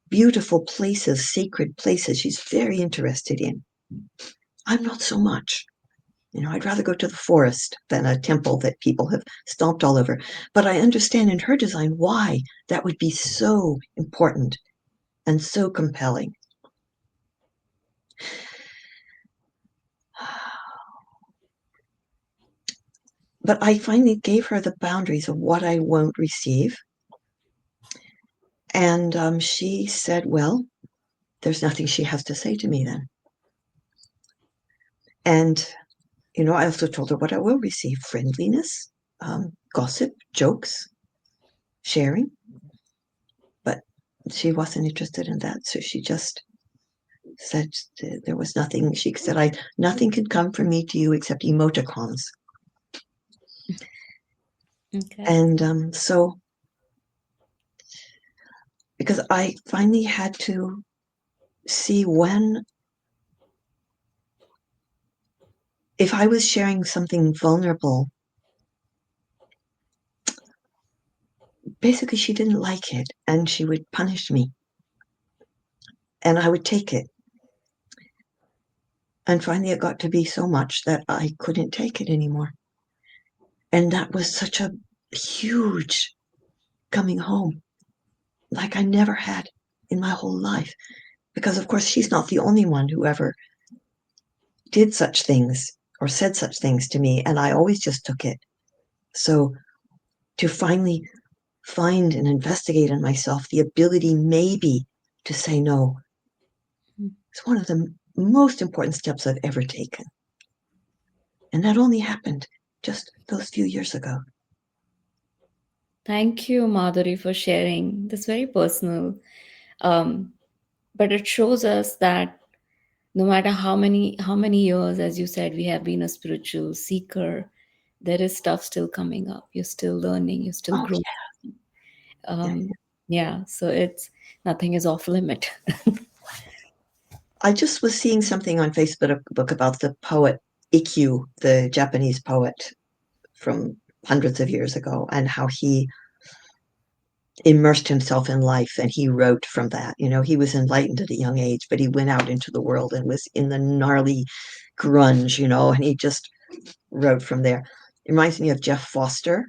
beautiful places, sacred places, she's very interested in. I'm not so much. I'd rather go to the forest than a temple that people have stomped all over. But I understand in her design why that would be so important and so compelling. But I finally gave her the boundaries of what I won't receive. And she said, well, there's nothing she has to say to me then. And, I also told her what I will receive: friendliness, gossip, jokes, sharing. But she wasn't interested in that. So she just said there was nothing. She said, nothing can come from me to you except emoticons. Okay. And so, because I finally had to see if I was sharing something vulnerable, basically she didn't like it and she would punish me. And I would take it. And finally, it got to be so much that I couldn't take it anymore. And that was such a huge coming home, like I never had in my whole life. Because, of course, she's not the only one who ever did such things or said such things to me. And I always just took it. So to finally find and investigate in myself the ability maybe to say no is one of the most important steps I've ever taken. And that only happened just those few years ago. Thank you, Madhuri, for sharing this very personal. Um, but it shows us that no matter how many years, as you said, we have been a spiritual seeker, there is stuff still coming up. You're still learning. You're still Oh, growing. yeah. Yeah. So it's nothing is off limit. I just was seeing something on Facebook about the poet Ikkyu, the Japanese poet from hundreds of years ago, and how he immersed himself in life and he wrote from that. You know, he was enlightened at a young age, but he went out into the world and was in the gnarly grunge, you know, and he just wrote from there. It reminds me of Jeff Foster,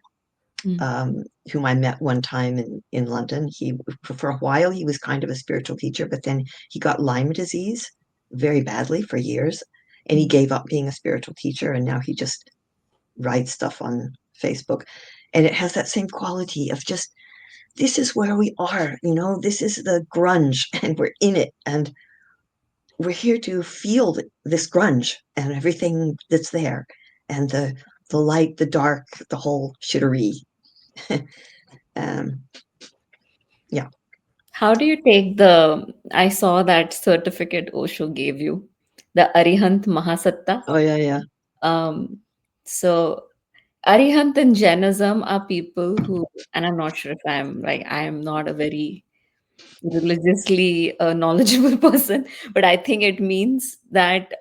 Mm. whom I met one time in London. He, for a while, he was kind of a spiritual teacher, but then he got Lyme disease very badly for years, and he gave up being a spiritual teacher, and now he just writes stuff on Facebook. And it has that same quality of just, this is where we are, you know, this is the grunge, and we're in it, and we're here to feel this grunge and everything that's there, and the light, the dark, the whole shittery. um, yeah. How do you take the? I saw that certificate Osho gave you, the Arihant Mahasatta. Oh yeah, yeah. Um, so Arihant in Jainism are people who, and I'm not sure if I am not a very religiously knowledgeable person, but I think it means that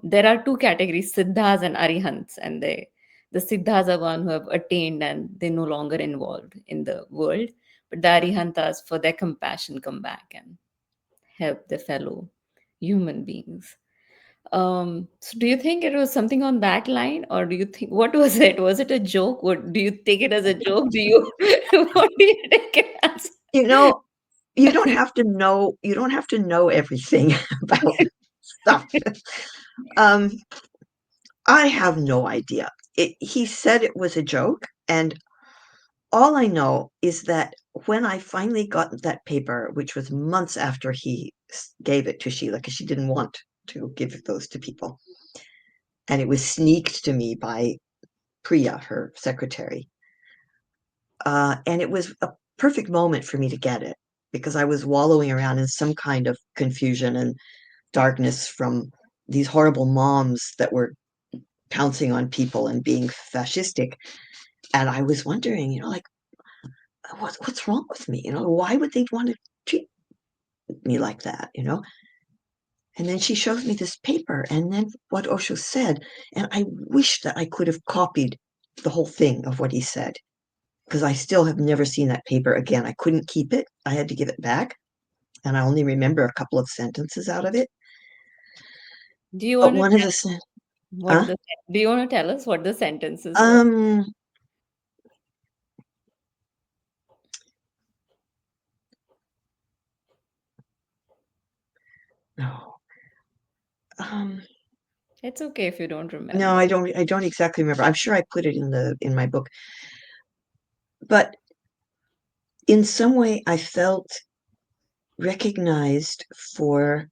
there are two categories, Siddhas and Arihants, and the Siddhas are one who have attained and they're no longer involved in the world, but the Arihantas, for their compassion, come back and help their fellow human beings. So do you think it was something on that line, or do you think what was it? Was it a joke? What do you take it as a joke? Do you what do you take it as? You know, you don't have to know everything about stuff. um I have no idea. He said it was a joke, and all I know is that when I finally got that paper, which was months after he gave it to Sheila, because she didn't want to give those to people, and it was sneaked to me by Priya, her secretary, and it was a perfect moment for me to get it, because I was wallowing around in some kind of confusion and darkness from these horrible moms that were pouncing on people and being fascistic. And I was wondering, you know, like, what's wrong with me? You know, why would they want to treat me like that? You know? And then she shows me this paper and then what Osho said. And I wish that I could have copied the whole thing of what he said, because I still have never seen that paper again. I couldn't keep it. I had to give it back. And I only remember a couple of sentences out of it. Do you But want to one of the, what huh? the do you want to tell us what the sentences were? Um, no. Um, It's okay if you don't no, remember. I don't exactly remember. I'm sure I put it in my book. But in some way I felt recognized for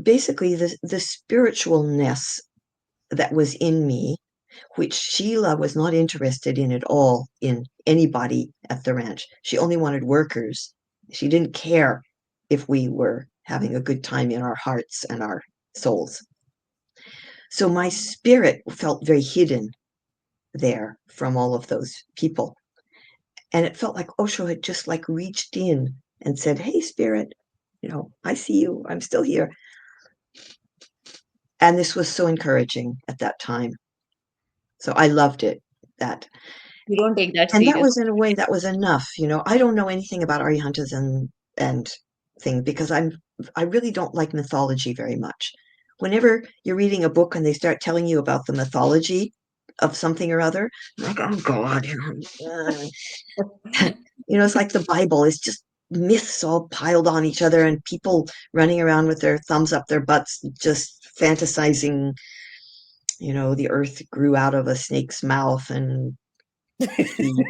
basically the spiritualness that was in me, which Sheila was not interested in at all in anybody at the ranch. She only wanted workers. She didn't care if we were having a good time in our hearts and our souls. So my spirit felt very hidden there from all of those people. And it felt like Osho had just like reached in and said, "Hey, spirit, you know, I see you. I'm still here." And this was so encouraging at that time. So I loved it. That You don't take that And that serious. was, in a way, that was enough, you know. I don't know anything about Arihuntas and thing because I really don't like mythology very much. Whenever you're reading a book and they start telling you about the mythology of something or other, I'm like, oh God, you know, it's like the Bible. It's just myths all piled on each other and people running around with their thumbs up their butts, just fantasizing, you know, the earth grew out of a snake's mouth and he,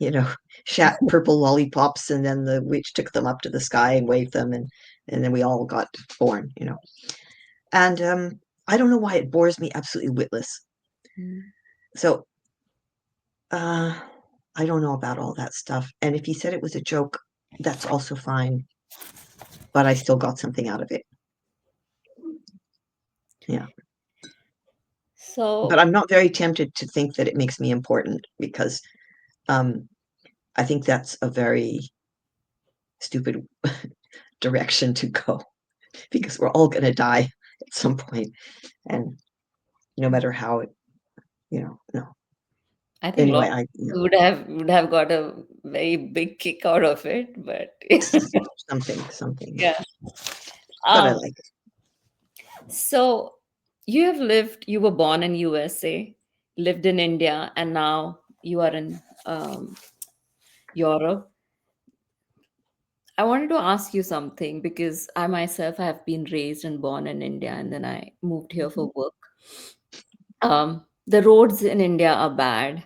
you know, shat purple lollipops and then the witch took them up to the sky and waved them and then we all got born, you know. And I don't know why it bores me absolutely witless. Mm. So uh I don't know about all that stuff. And if he said it was a joke, that's also fine, but I still got something out of it. Yeah. But So I'm not very tempted to think that it makes me important because um I think that's a very stupid direction to go because we're all going to die at some point, and no matter how it, you know, no. I think a lot Anyway, of I, you know, people would have got a very big kick out of it, but something, yeah. but I Um, like it. so you were born in USA, lived in India, and now you are in Europe. I wanted to ask you something because I myself have been raised and born in India, and then I moved here Mhm. for work. The roads in India are bad.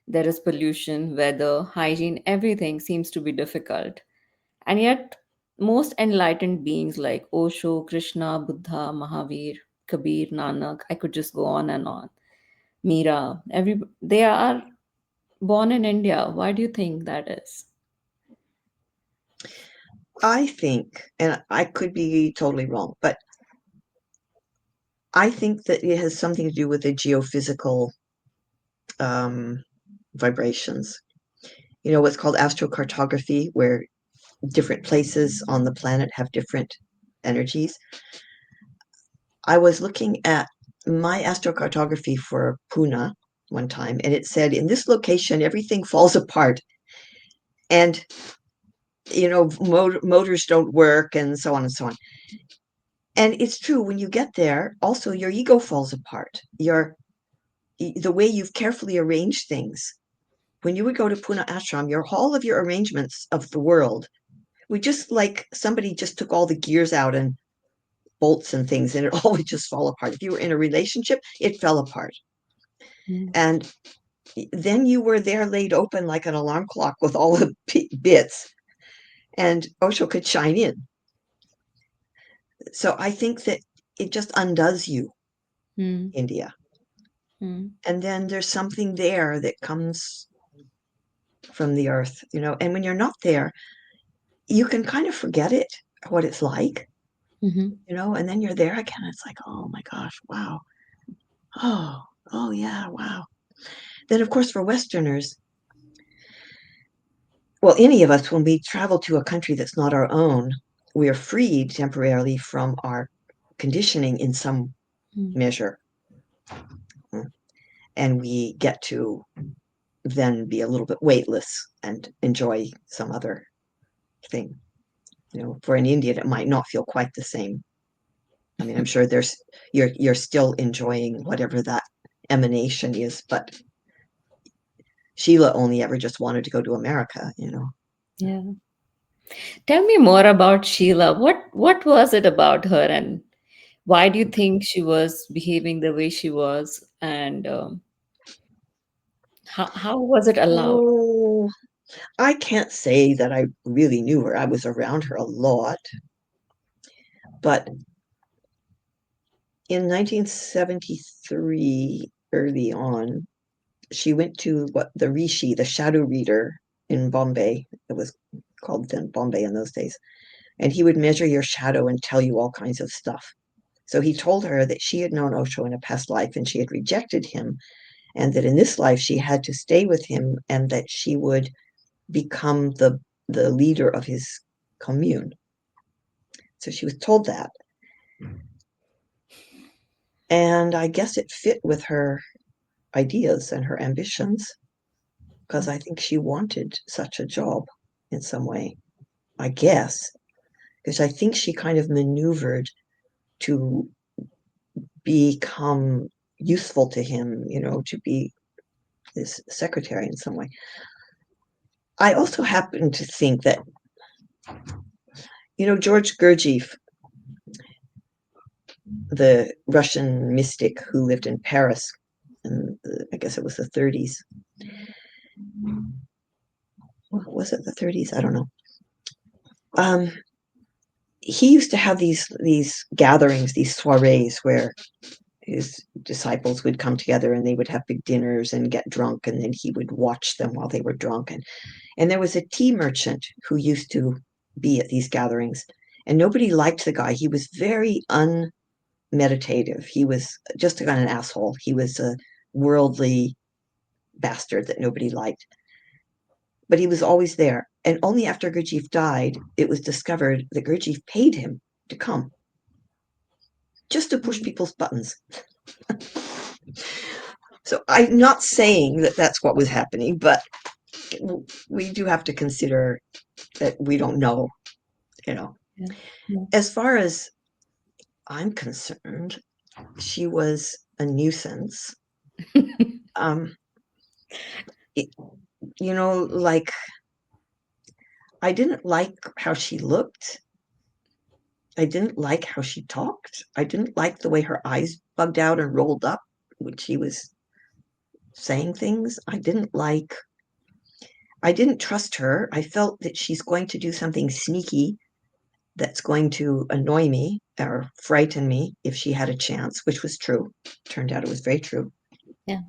There is pollution, weather, hygiene, everything seems to be difficult. And yet, most enlightened beings like Osho, Krishna, Buddha, Mahavir, Kabir, Nanak, I could just go on and on. Meera, they are born in India. Why do you think that is? I think, and I could be totally wrong, but I think that it has something to do with the geophysical um, vibrations. You know what's called astrocartography, where different places on the planet have different energies. I was looking at my astrocartography for Pune one time, and it said in this location everything falls apart, and you know motors don't work, and so on and so on. And it's true when you get there. Also, your ego falls apart. The way you've carefully arranged things. When you would go to Pune Ashram, your all of your arrangements of the world we just like somebody just took all the gears out and bolts and things, and it all would just fall apart. If you were in a relationship, it fell apart. Mm. And then you were there laid open like an alarm clock with all the bits, and Osho could shine in. So I think that it just undoes you, Mm. India. Mm. And then there's something there that comes from the earth, you know. And when you're not there, you can kind of forget it, what it's like, Mhm. you know. And then you're there again. It's like, oh my gosh, wow. Oh, oh yeah, wow. Then, of course, for Westerners, well, any of us, when we travel to a country that's not our own, we are freed temporarily from our conditioning in some Mm. measure. Mm. And we get to then be a little bit weightless and enjoy some other thing. You know, for an Indian, it might not feel quite the same. I mean, I'm sure you're still enjoying whatever that emanation is, but Sheila only ever just wanted to go to America, you know. Yeah. Tell me more about Sheila. What was it about her, and why do you think she was behaving the way she was, and how was it allowed? Oh, I can't say that I really knew her. I was around her a lot, but in 1973, early on, she went to what the Rishi, the shadow reader in Bombay. It was called then Bombay in those days. And he would measure your shadow and tell you all kinds of stuff. So he told her that she had known Osho in a past life and she had rejected him, and that in this life she had to stay with him and that she would become the leader of his commune. So she was told that. And I guess it fit with her ideas and her ambitions. because I think she wanted such a job in some way, I guess, because I think she kind of maneuvered to become useful to him, to be his secretary in some way. I also happen to think that, George Gurdjieff, the Russian mystic who lived in Paris in I guess it was the 30s. Well, was it the 30s? I don't know. He used to have these gatherings, these soirees where his disciples would come together and they would have big dinners and get drunk, and then he would watch them while they were drunk. And there was a tea merchant who used to be at these gatherings, and nobody liked the guy. He was very unmeditative. He was just an asshole. He was a worldly bastard that nobody liked. But he was always there. And only after Gurdjieff died, it was discovered that Gurdjieff paid him to come, just to push people's buttons. So I'm not saying that that's what was happening, but we do have to consider that we don't know, you know. Yeah. Yeah. As far as I'm concerned, she was a nuisance. um, it, like, I didn't like how she looked. I didn't like how she talked. I didn't like the way her eyes bugged out and rolled up when she was saying things. I didn't trust her. I felt that she's going to do something sneaky that's going to annoy me or frighten me if she had a chance, which was true. Turned out it was very true. Yeah.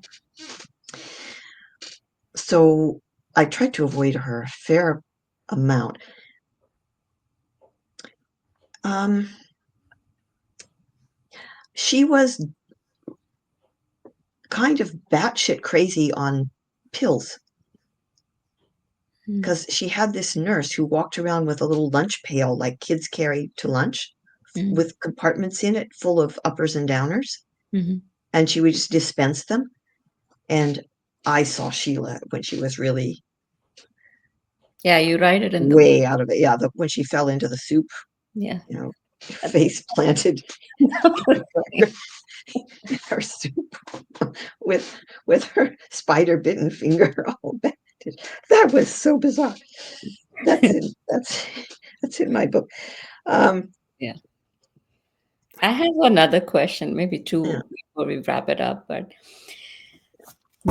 So I tried to avoid her a fair amount. She was kind of batshit crazy on pills, because she had this nurse who walked around with a little lunch pail like kids carry to lunch, Mm-hmm. with compartments in it full of uppers and downers. Mm-hmm. And she would just dispense them. And I saw Sheila when she was really Yeah, you write it in the book. way out of it. Yeah, when she fell into the soup, Yeah. face planted in her soup with her spider bitten finger all bandaged. That was so bizarre. That's in my book. Yeah. I have another question, maybe Yeah. two before we wrap it up. But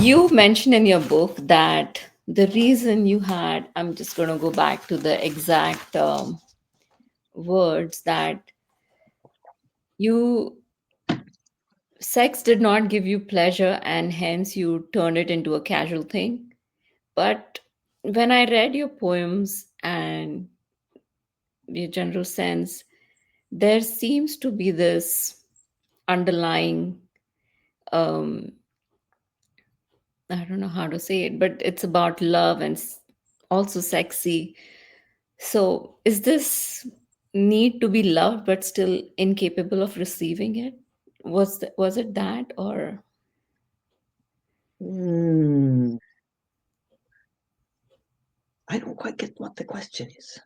you mentioned in your book that the reason you had, I'm just going to go back to the exact words that you, sex did not give you pleasure and hence you turned it into a casual thing. But when I read your poems and your general sense, there seems to be this underlying, um, I don't know how to say it, but it's about love and also sexy. So, is this need to be loved but still incapable of receiving it? Was it that, or Hmm. I don't quite get what the question is.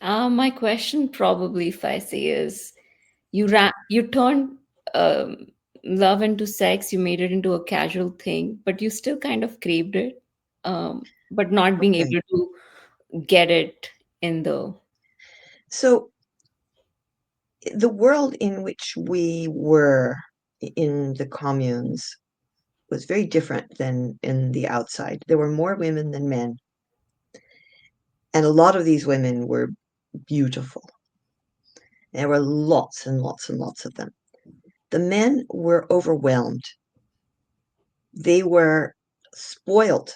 my question probably, if I say, is you turned um, love into sex, you made it into a casual thing, but you still kind of craved it, but not being Okay. able to get it in the. So the world in which we were in the communes was very different than in the outside. There were more women than men, and a lot of these women were beautiful. There were lots and lots and lots of them. The men were overwhelmed. They were spoiled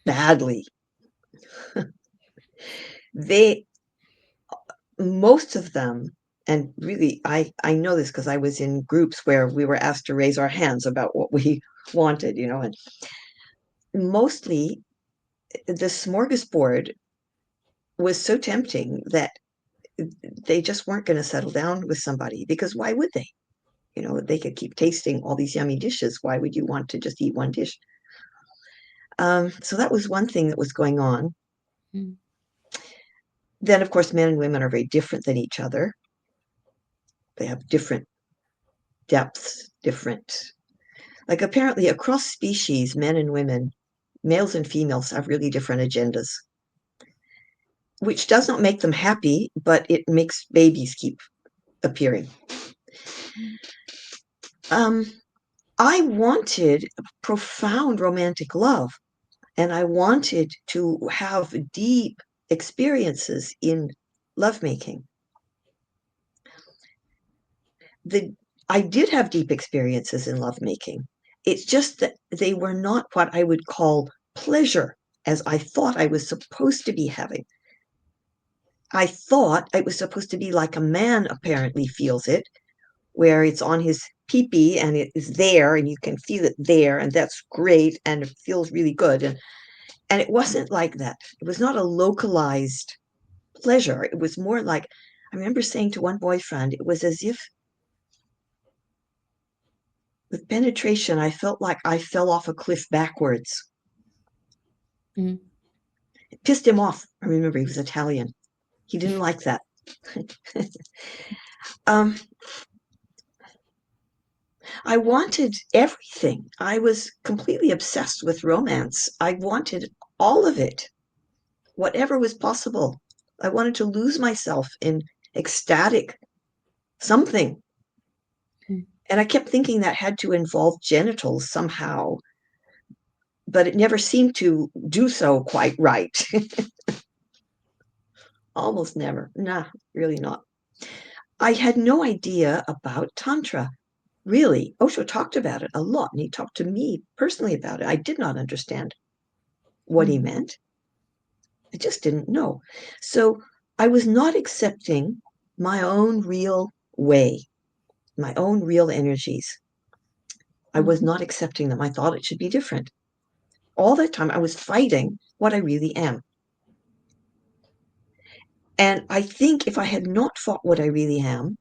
badly. They, most of them, and really, I know this because I was in groups where we were asked to raise our hands about what we wanted, and mostly the smorgasbord was so tempting that they just weren't going to settle down with somebody, because why would they? They could keep tasting all these yummy dishes. Why would you want to just eat one dish? So that was one thing that was going on. Mm. Then, of course, men and women are very different than each other. They have different depths, different, like apparently across species, men and women, males and females have really different agendas, which does not make them happy, but it makes babies keep appearing. Um, I wanted profound romantic love, and I wanted to have deep experiences in lovemaking. I did have deep experiences in lovemaking. It's just that they were not what I would call pleasure as I thought I was supposed to be having. I thought it was supposed to be like a man apparently feels it, where it's on his pee-pee and it is there and you can feel it there, and that's great and it feels really good. And it wasn't like that. It was not a localized pleasure. It was more like, I remember saying to one boyfriend, it was as if with penetration, I felt like I fell off a cliff backwards. Mm. It pissed him off. I remember he was Italian. He didn't like that. um, I wanted everything. I was completely obsessed with romance. I wanted all of it, whatever was possible. I wanted to lose myself in ecstatic something. Mm. And I kept thinking that had to involve genitals somehow, but it never seemed to do so quite right. Almost never. Nah, really not. I had no idea about Tantra. Really, Osho talked about it a lot, and he talked to me personally about it. I did not understand what he Mm. meant. I just didn't know. So I was not accepting my own real way, my own real energies. I was Mhm. not accepting them. I thought it should be different. All that time, I was fighting what I really am. And I think if I had not fought what I really am,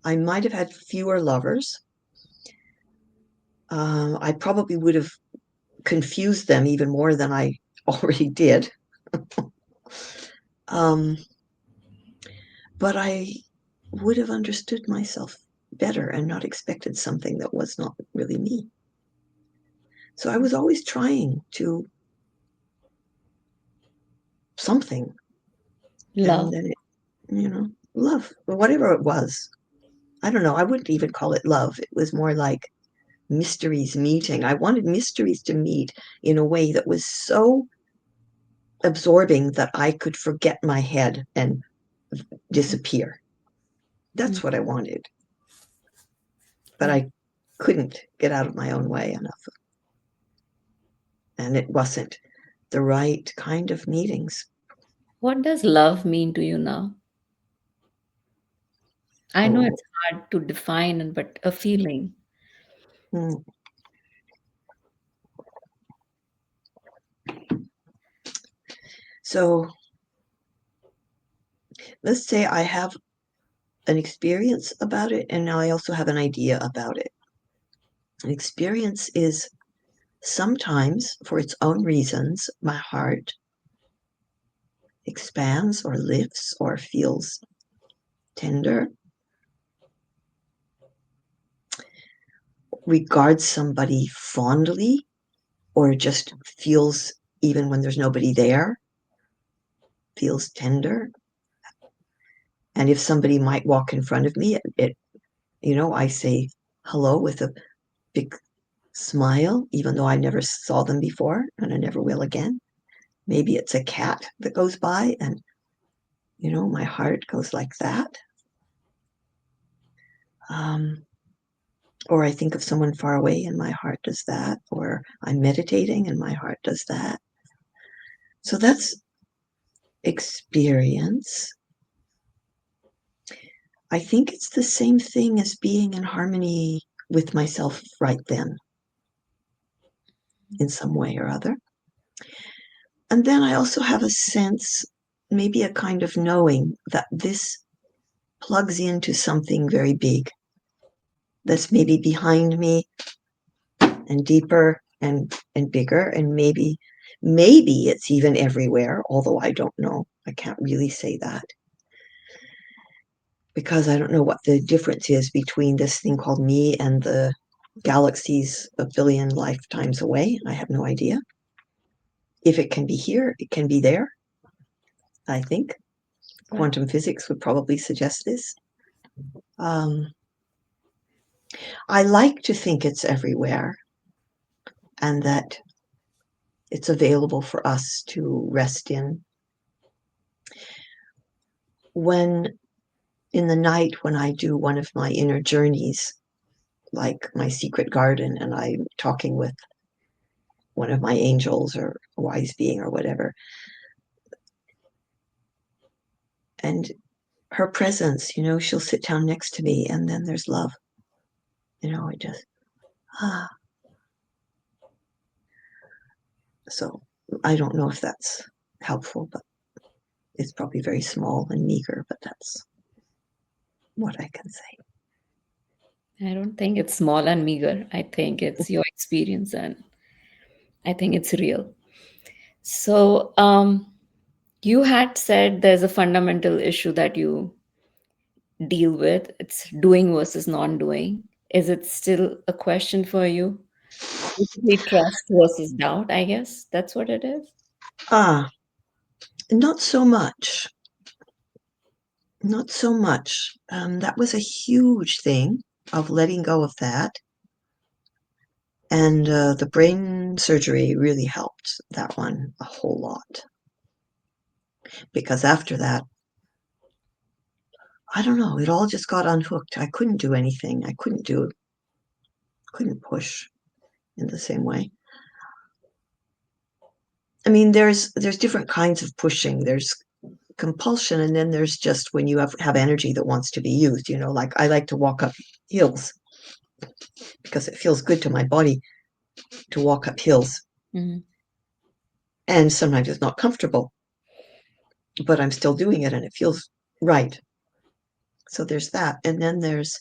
I might have had fewer lovers. I probably would have confused them even more than I already did. Um, but I would have understood myself better and not expected something that was not really me. So I was always trying to something, and Love. then love, or whatever it was. I don't know. I wouldn't even call it love. It was more like mysteries meeting. I wanted mysteries to meet in a way that was so absorbing that I could forget my head and disappear. Mm. That's what I wanted. But Yeah. I couldn't get out of my own way enough. And it wasn't the right kind of meetings. What does love mean to you now? I know Oh, it's hard to define, but a feeling. mm. So let's say I have an experience about it, and now I also have an idea about it. An experience is sometimes, for its own reasons, my heart expands or lifts or feels tender, regards somebody fondly, or just feels, even when there's nobody there, feels tender. And if somebody might walk in front of me, I say hello with a big smile, even though I never saw them before and I never will again. Maybe it's a cat that goes by and, my heart goes like that. Um, or I think of someone far away and my heart does that. Or I'm meditating and my heart does that. So that's experience. I think it's the same thing as being in harmony with myself right then, in some way or other. And then I also have a sense, maybe a kind of knowing that this plugs into something very big that's maybe behind me and deeper and bigger, and maybe it's even everywhere, although I don't know. I can't really say that because I don't know what the difference is between this thing called me and the galaxies a billion lifetimes away. I have no idea. If it can be here, it can be there, I think. Quantum physics would probably suggest this. I like to think it's everywhere and that it's available for us to rest in. When in the night, when I do one of my inner journeys, like my secret garden, and I'm talking with one of my angels or a wise being or whatever, and her presence, she'll sit down next to me, and then there's love. I just, ah. So I don't know if that's helpful, but it's probably very small and meager, but that's what I can say. I don't think it's small and meager. I think it's your experience and I think it's real. So, you had said there's a fundamental issue that you deal with. It's doing versus non doing. Is it still a question for you? Basically, trust versus doubt, I guess. That's what it is. Ah, not so much. Not so much. That was a huge thing of letting go of that. And the brain surgery really helped that one a whole lot. Because after that, I don't know, it all just got unhooked. I couldn't do anything. Couldn't push in the same way. I mean, there's different kinds of pushing. There's compulsion, and then there's just when you have energy that wants to be used. Like I like to walk up hills because it feels good to my body to walk up hills. Mhm. And sometimes it's not comfortable, but I'm still doing it and it feels right. So there's that. And then there's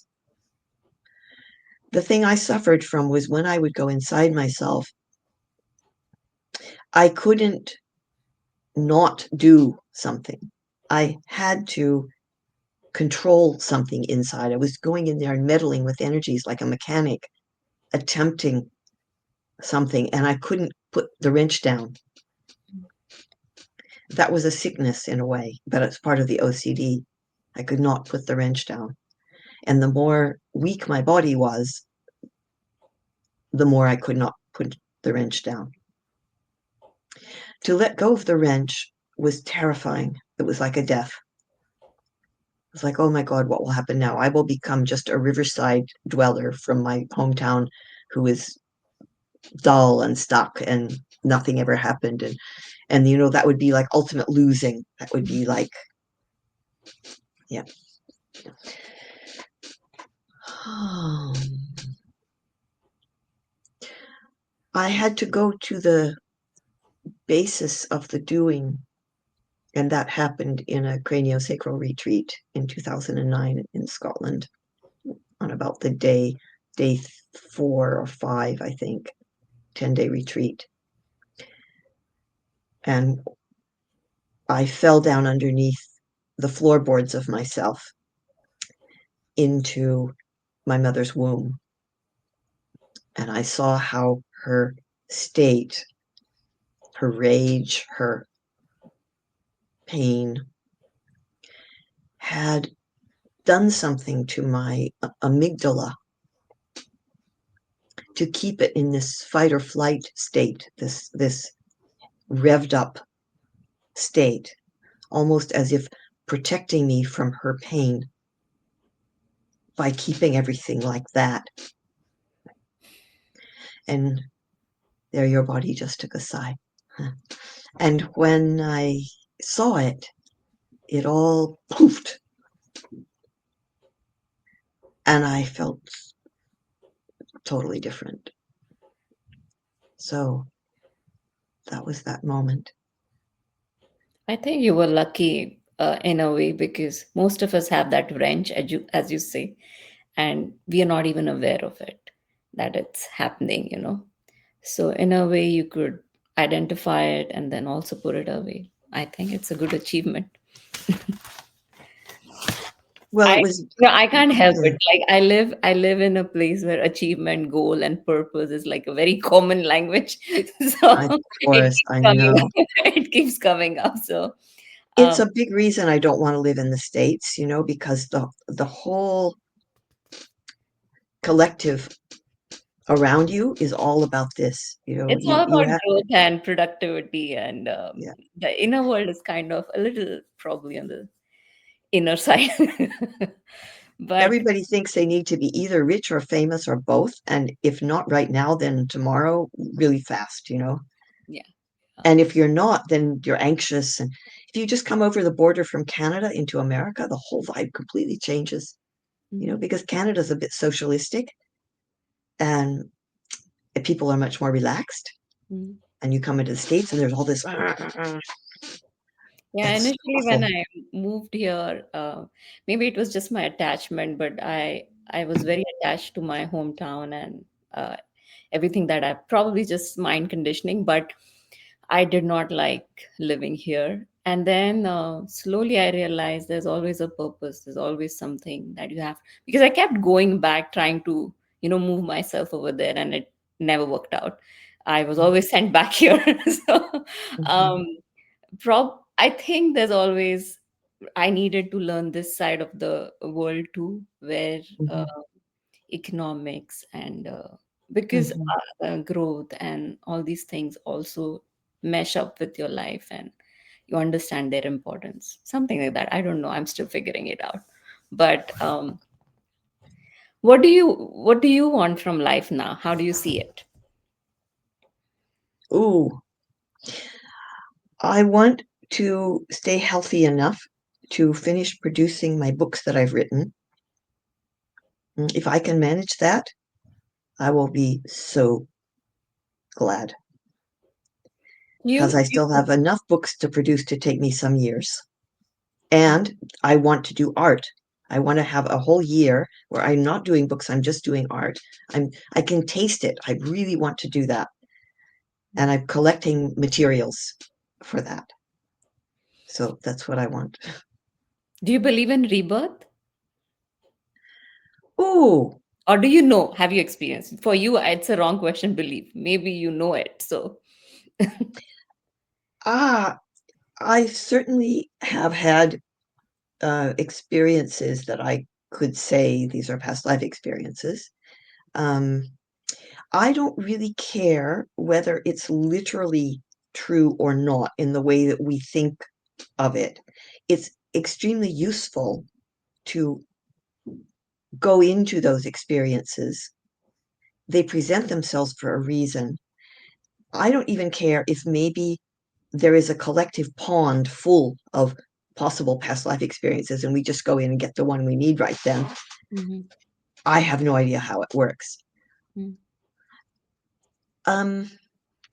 the thing I suffered from was when I would go inside myself, I couldn't not do something. I had to control something inside. I was going in there and meddling with energies like a mechanic, attempting something, and I couldn't put the wrench down. That was a sickness in a way, but it's part of the OCD. I could not put the wrench down. And the more weak my body was, the more I could not put the wrench down. To let go of the wrench was terrifying. It was like a death. It was like, oh my God, what will happen now? I will become just a riverside dweller from my hometown who is dull and stuck and nothing ever happened. And that would be like ultimate losing. That would be like, yeah. I had to go to the basis of the doing, and that happened in a craniosacral retreat in 2009 in Scotland on about the day 4 or 5, I think, 10-day retreat. And I fell down underneath the floorboards of myself into my mother's womb. And I saw how her state, her rage, her pain had done something to my amygdala to keep it in this fight or flight state, this revved up state, almost as if protecting me from her pain by keeping everything like that. And there your body just took a sigh. And when I saw it, it all poofed. And I felt totally different. So that was that moment. I think you were lucky in a way because most of us have that wrench, as you say, and we are not even aware of it, that it's happening. So in a way, you could identify it and then also put it away. I think it's a good achievement. Well, I it was I can't help yeah, it. Like I live in a place where achievement, goal, and purpose is like a very common language. So of it course, keeps I coming know. it keeps coming up. So It's um a big reason I don't wanna live in the States, because the whole collective around you is all about this, it's all you about have growth and productivity, and yeah. the inner world is kind of a little probably on the inner side. But Everybody thinks they need to be either rich or famous or both, and if not right now, then tomorrow really fast. yeah. And if you're not, then you're anxious, and if you just come over the border from Canada into America, the whole vibe completely changes, Mhm. because Canada's a bit socialistic and people are much more relaxed, Mhm. and you come into the States and there's all this Yeah, it's initially when awful. I moved here, maybe it was just my attachment, but I was very attached to my hometown and uh, everything that I probably just mind conditioning, but I did not like living here. And then slowly I realized there's always a purpose. There's always something that you have, because I kept going back trying to, move myself over there, and it never worked out. I was always sent back here. So, Mhm, um, I think there's always I needed to learn this side of the world too, where mhm, economics and because mhm. growth and all these things also mesh up with your life, and you understand their importance, something like that. I don't know, I'm still figuring it out. But what do you want from life now? How do you see it? Ooh, I want to stay healthy enough to finish producing my books that I've written. If I can manage that, I will be so glad, because I still have enough books to produce to take me some years. And I want to do art. I want to have a whole year where I'm not doing books, I'm just doing art. I can taste it. I really want to do that. And I'm collecting materials for that. So that's what I want. Do you believe in rebirth, Ooh, or do you know, have you experienced? For you, it's a wrong question, believe. Maybe you know it. So ah, I certainly have had experiences that I could say these are past life experiences. Um, I don't really care whether it's literally true or not in the way that we think of it. It's extremely useful to go into those experiences. They present themselves for a reason. I don't even care if maybe there is a collective pond full of possible past life experiences and we just go in and get the one we need right then. Mhm. I have no idea how it works. Mm. Um,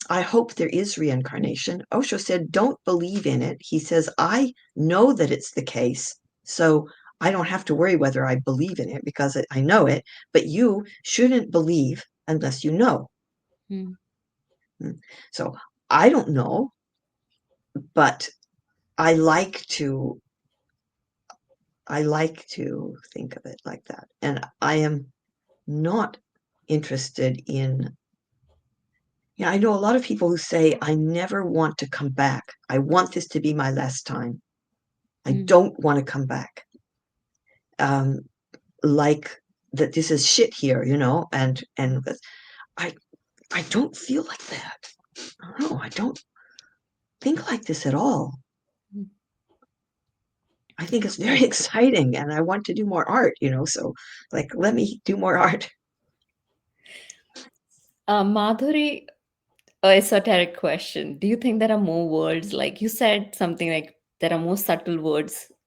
I hope there is reincarnation. Osho said, don't believe in it. He says, I know that it's the case. So I don't have to worry whether I believe in it because I know it. But you shouldn't believe unless you know. Mm. Mm. So I don't know, but I like to I like to think of it like that. And I am not interested in, yeah, I know a lot of people who say, I never want to come back. I want this to be my last time. I Mm. don't want to come back. Um, like that this is shit here, and I I don't feel like that. No, I don't think like this at all. Mm. I think it's very exciting and I want to do more art, so like let me do more art. Madhuri, a esoteric question. Do you think there are more worlds? Like you said something like there are more subtle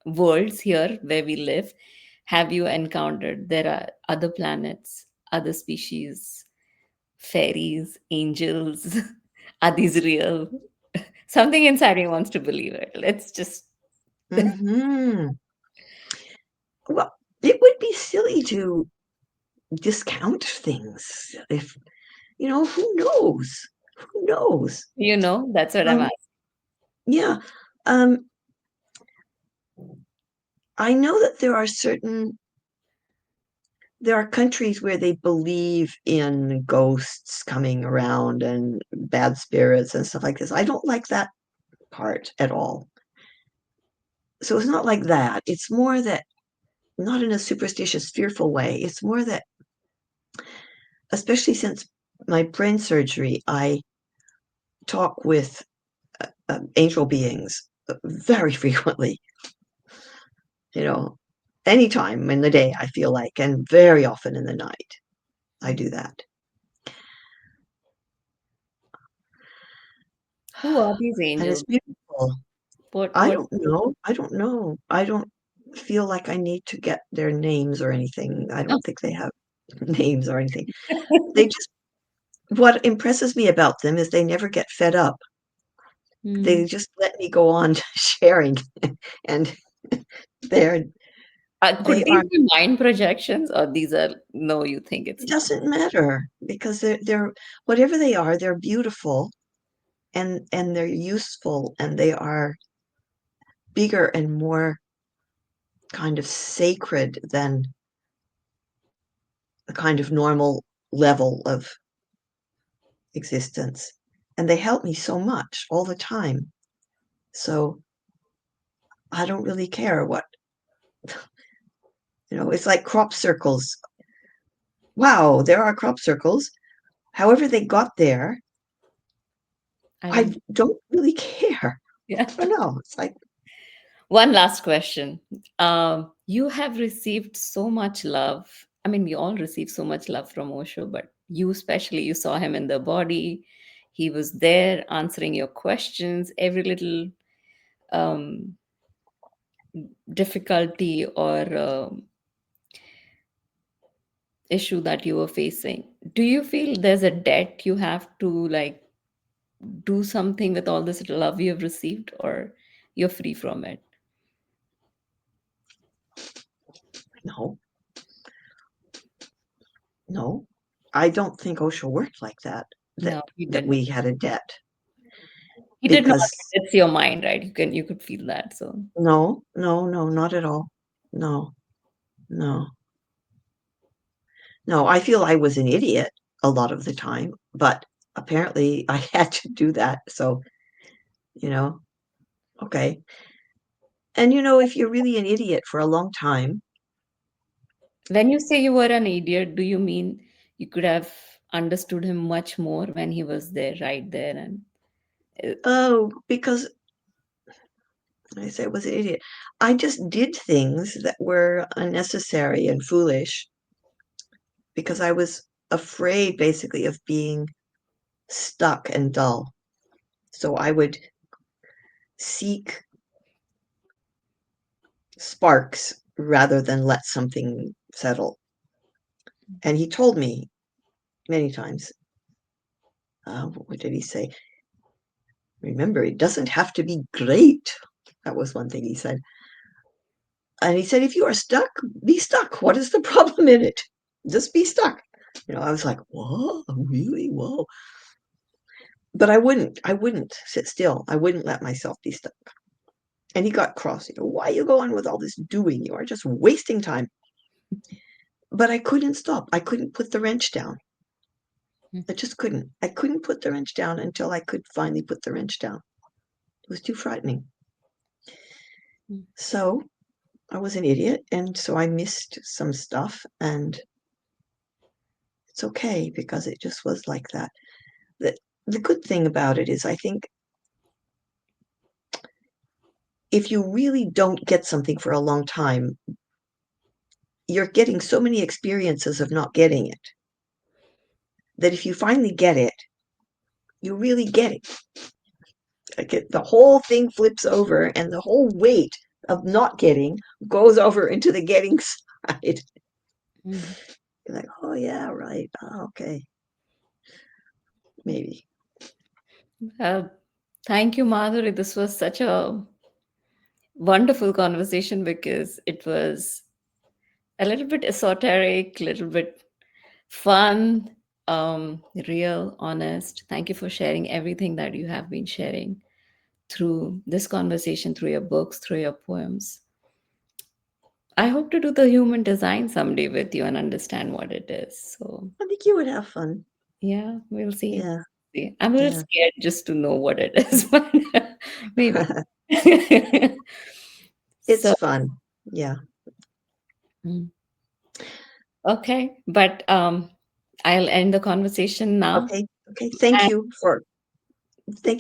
worlds here where we live. Have you encountered there are other planets, other species, fairies, angels? Are these real? Something inside me wants to believe it. Let's just Hmm. Well, it would be silly to discount things if who knows? Who knows? That's what I'm Um, asking. yeah. Um, I know that there are countries where they believe in ghosts coming around and bad spirits and stuff like this. I don't like that part at all. So it's not like that. It's more that, not in a superstitious, fearful way. It's more that, especially since my brain surgery, I talk with angel beings very frequently, you know, anytime in the day, I feel like, and very often in the night, I do that. Who are these And it's angels? beautiful. What I what don't know. I don't know. I don't feel like I need to get their names or anything. I don't think they have names or anything. They just, what impresses me about them is they never get fed up. Hmm. They just let me go on sharing, and they're Could they these are be mind projections, or these are no, you think it it's not? doesn't matter because they're whatever they are, they're beautiful and they're useful and they are bigger and more kind of sacred than the kind of normal level of existence. And they help me so much all the time. So I don't really care what, it's like crop circles. Wow, there are crop circles. However they got there, I I don't. don't really care. Yeah. I don't know. It's like, One last question. You have received so much love. I mean, we all receive so much love from Osho, but you especially, you saw him in the body. He was there answering your questions, every little um, difficulty or issue that you were facing. Do you feel there's a debt you have to like do something with all this love you have received, or you're free from it? no, no. I don't think Osho worked like that, that No, he that did not. we had a debt He did not. because It's your mind, right? You could feel that. So no, no, no, not at all. No, no, no. I feel I was an idiot a lot of the time, but apparently I had to do that. So, you know, okay. And if you're really an idiot for a long time, when you say you were an idiot, do you mean you could have understood him much more when he was there, right there? And uh, oh, because I say I was an idiot. I just did things that were unnecessary and foolish because I was afraid basically of being stuck and dull. So I would seek sparks rather than let something settle. And he told me many times, what did he say? Remember, it doesn't have to be great. That was one thing he said. And he said, if you are stuck, be stuck. What is the problem in it? Just be stuck. I was like, whoa, really? Whoa. But I wouldn't sit still. I wouldn't let myself be stuck. And he got cross. Why you go on with all this doing? You are just wasting time. But I couldn't stop. I couldn't put the wrench down. I just couldn't. I couldn't put the wrench down until I could finally put the wrench down. It was too frightening. So I was an idiot, and so I missed some stuff, and it's okay because it just was like that. The good thing about it is I think if you really don't get something for a long time, you're getting so many experiences of not getting it that if you finally get it, you really get it. Like the whole thing flips over and the whole weight of not getting goes over into the getting side. mm. You're like, oh yeah, right. Oh, okay. Maybe. Uh, thank you, Madhuri. This was such a wonderful conversation because it was a little bit esoteric, a little bit fun, real, honest. Thank you for sharing everything that you have been sharing through this conversation, through your books, through your poems. I hope to do the human design someday with you and understand what it is. So, I think you would have fun. yeah, we'll see. Yeah, I'm a little yeah. scared just to know what it is, but maybe. It's So, fun. Yeah. mm, okay, but I'll end the conversation now. Okay. Okay. And Thank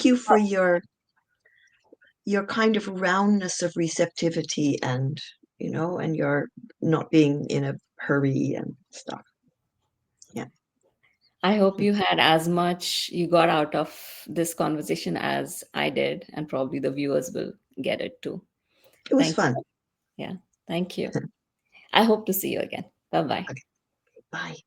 you for your kind of roundness of receptivity and and your not being in a hurry and stuff. Yeah. I hope you had as much you got out of this conversation as I did, and probably the viewers will get it too. It was Thank fun. you. Yeah, thank you. I hope to see you again. Bye bye. Okay. Bye.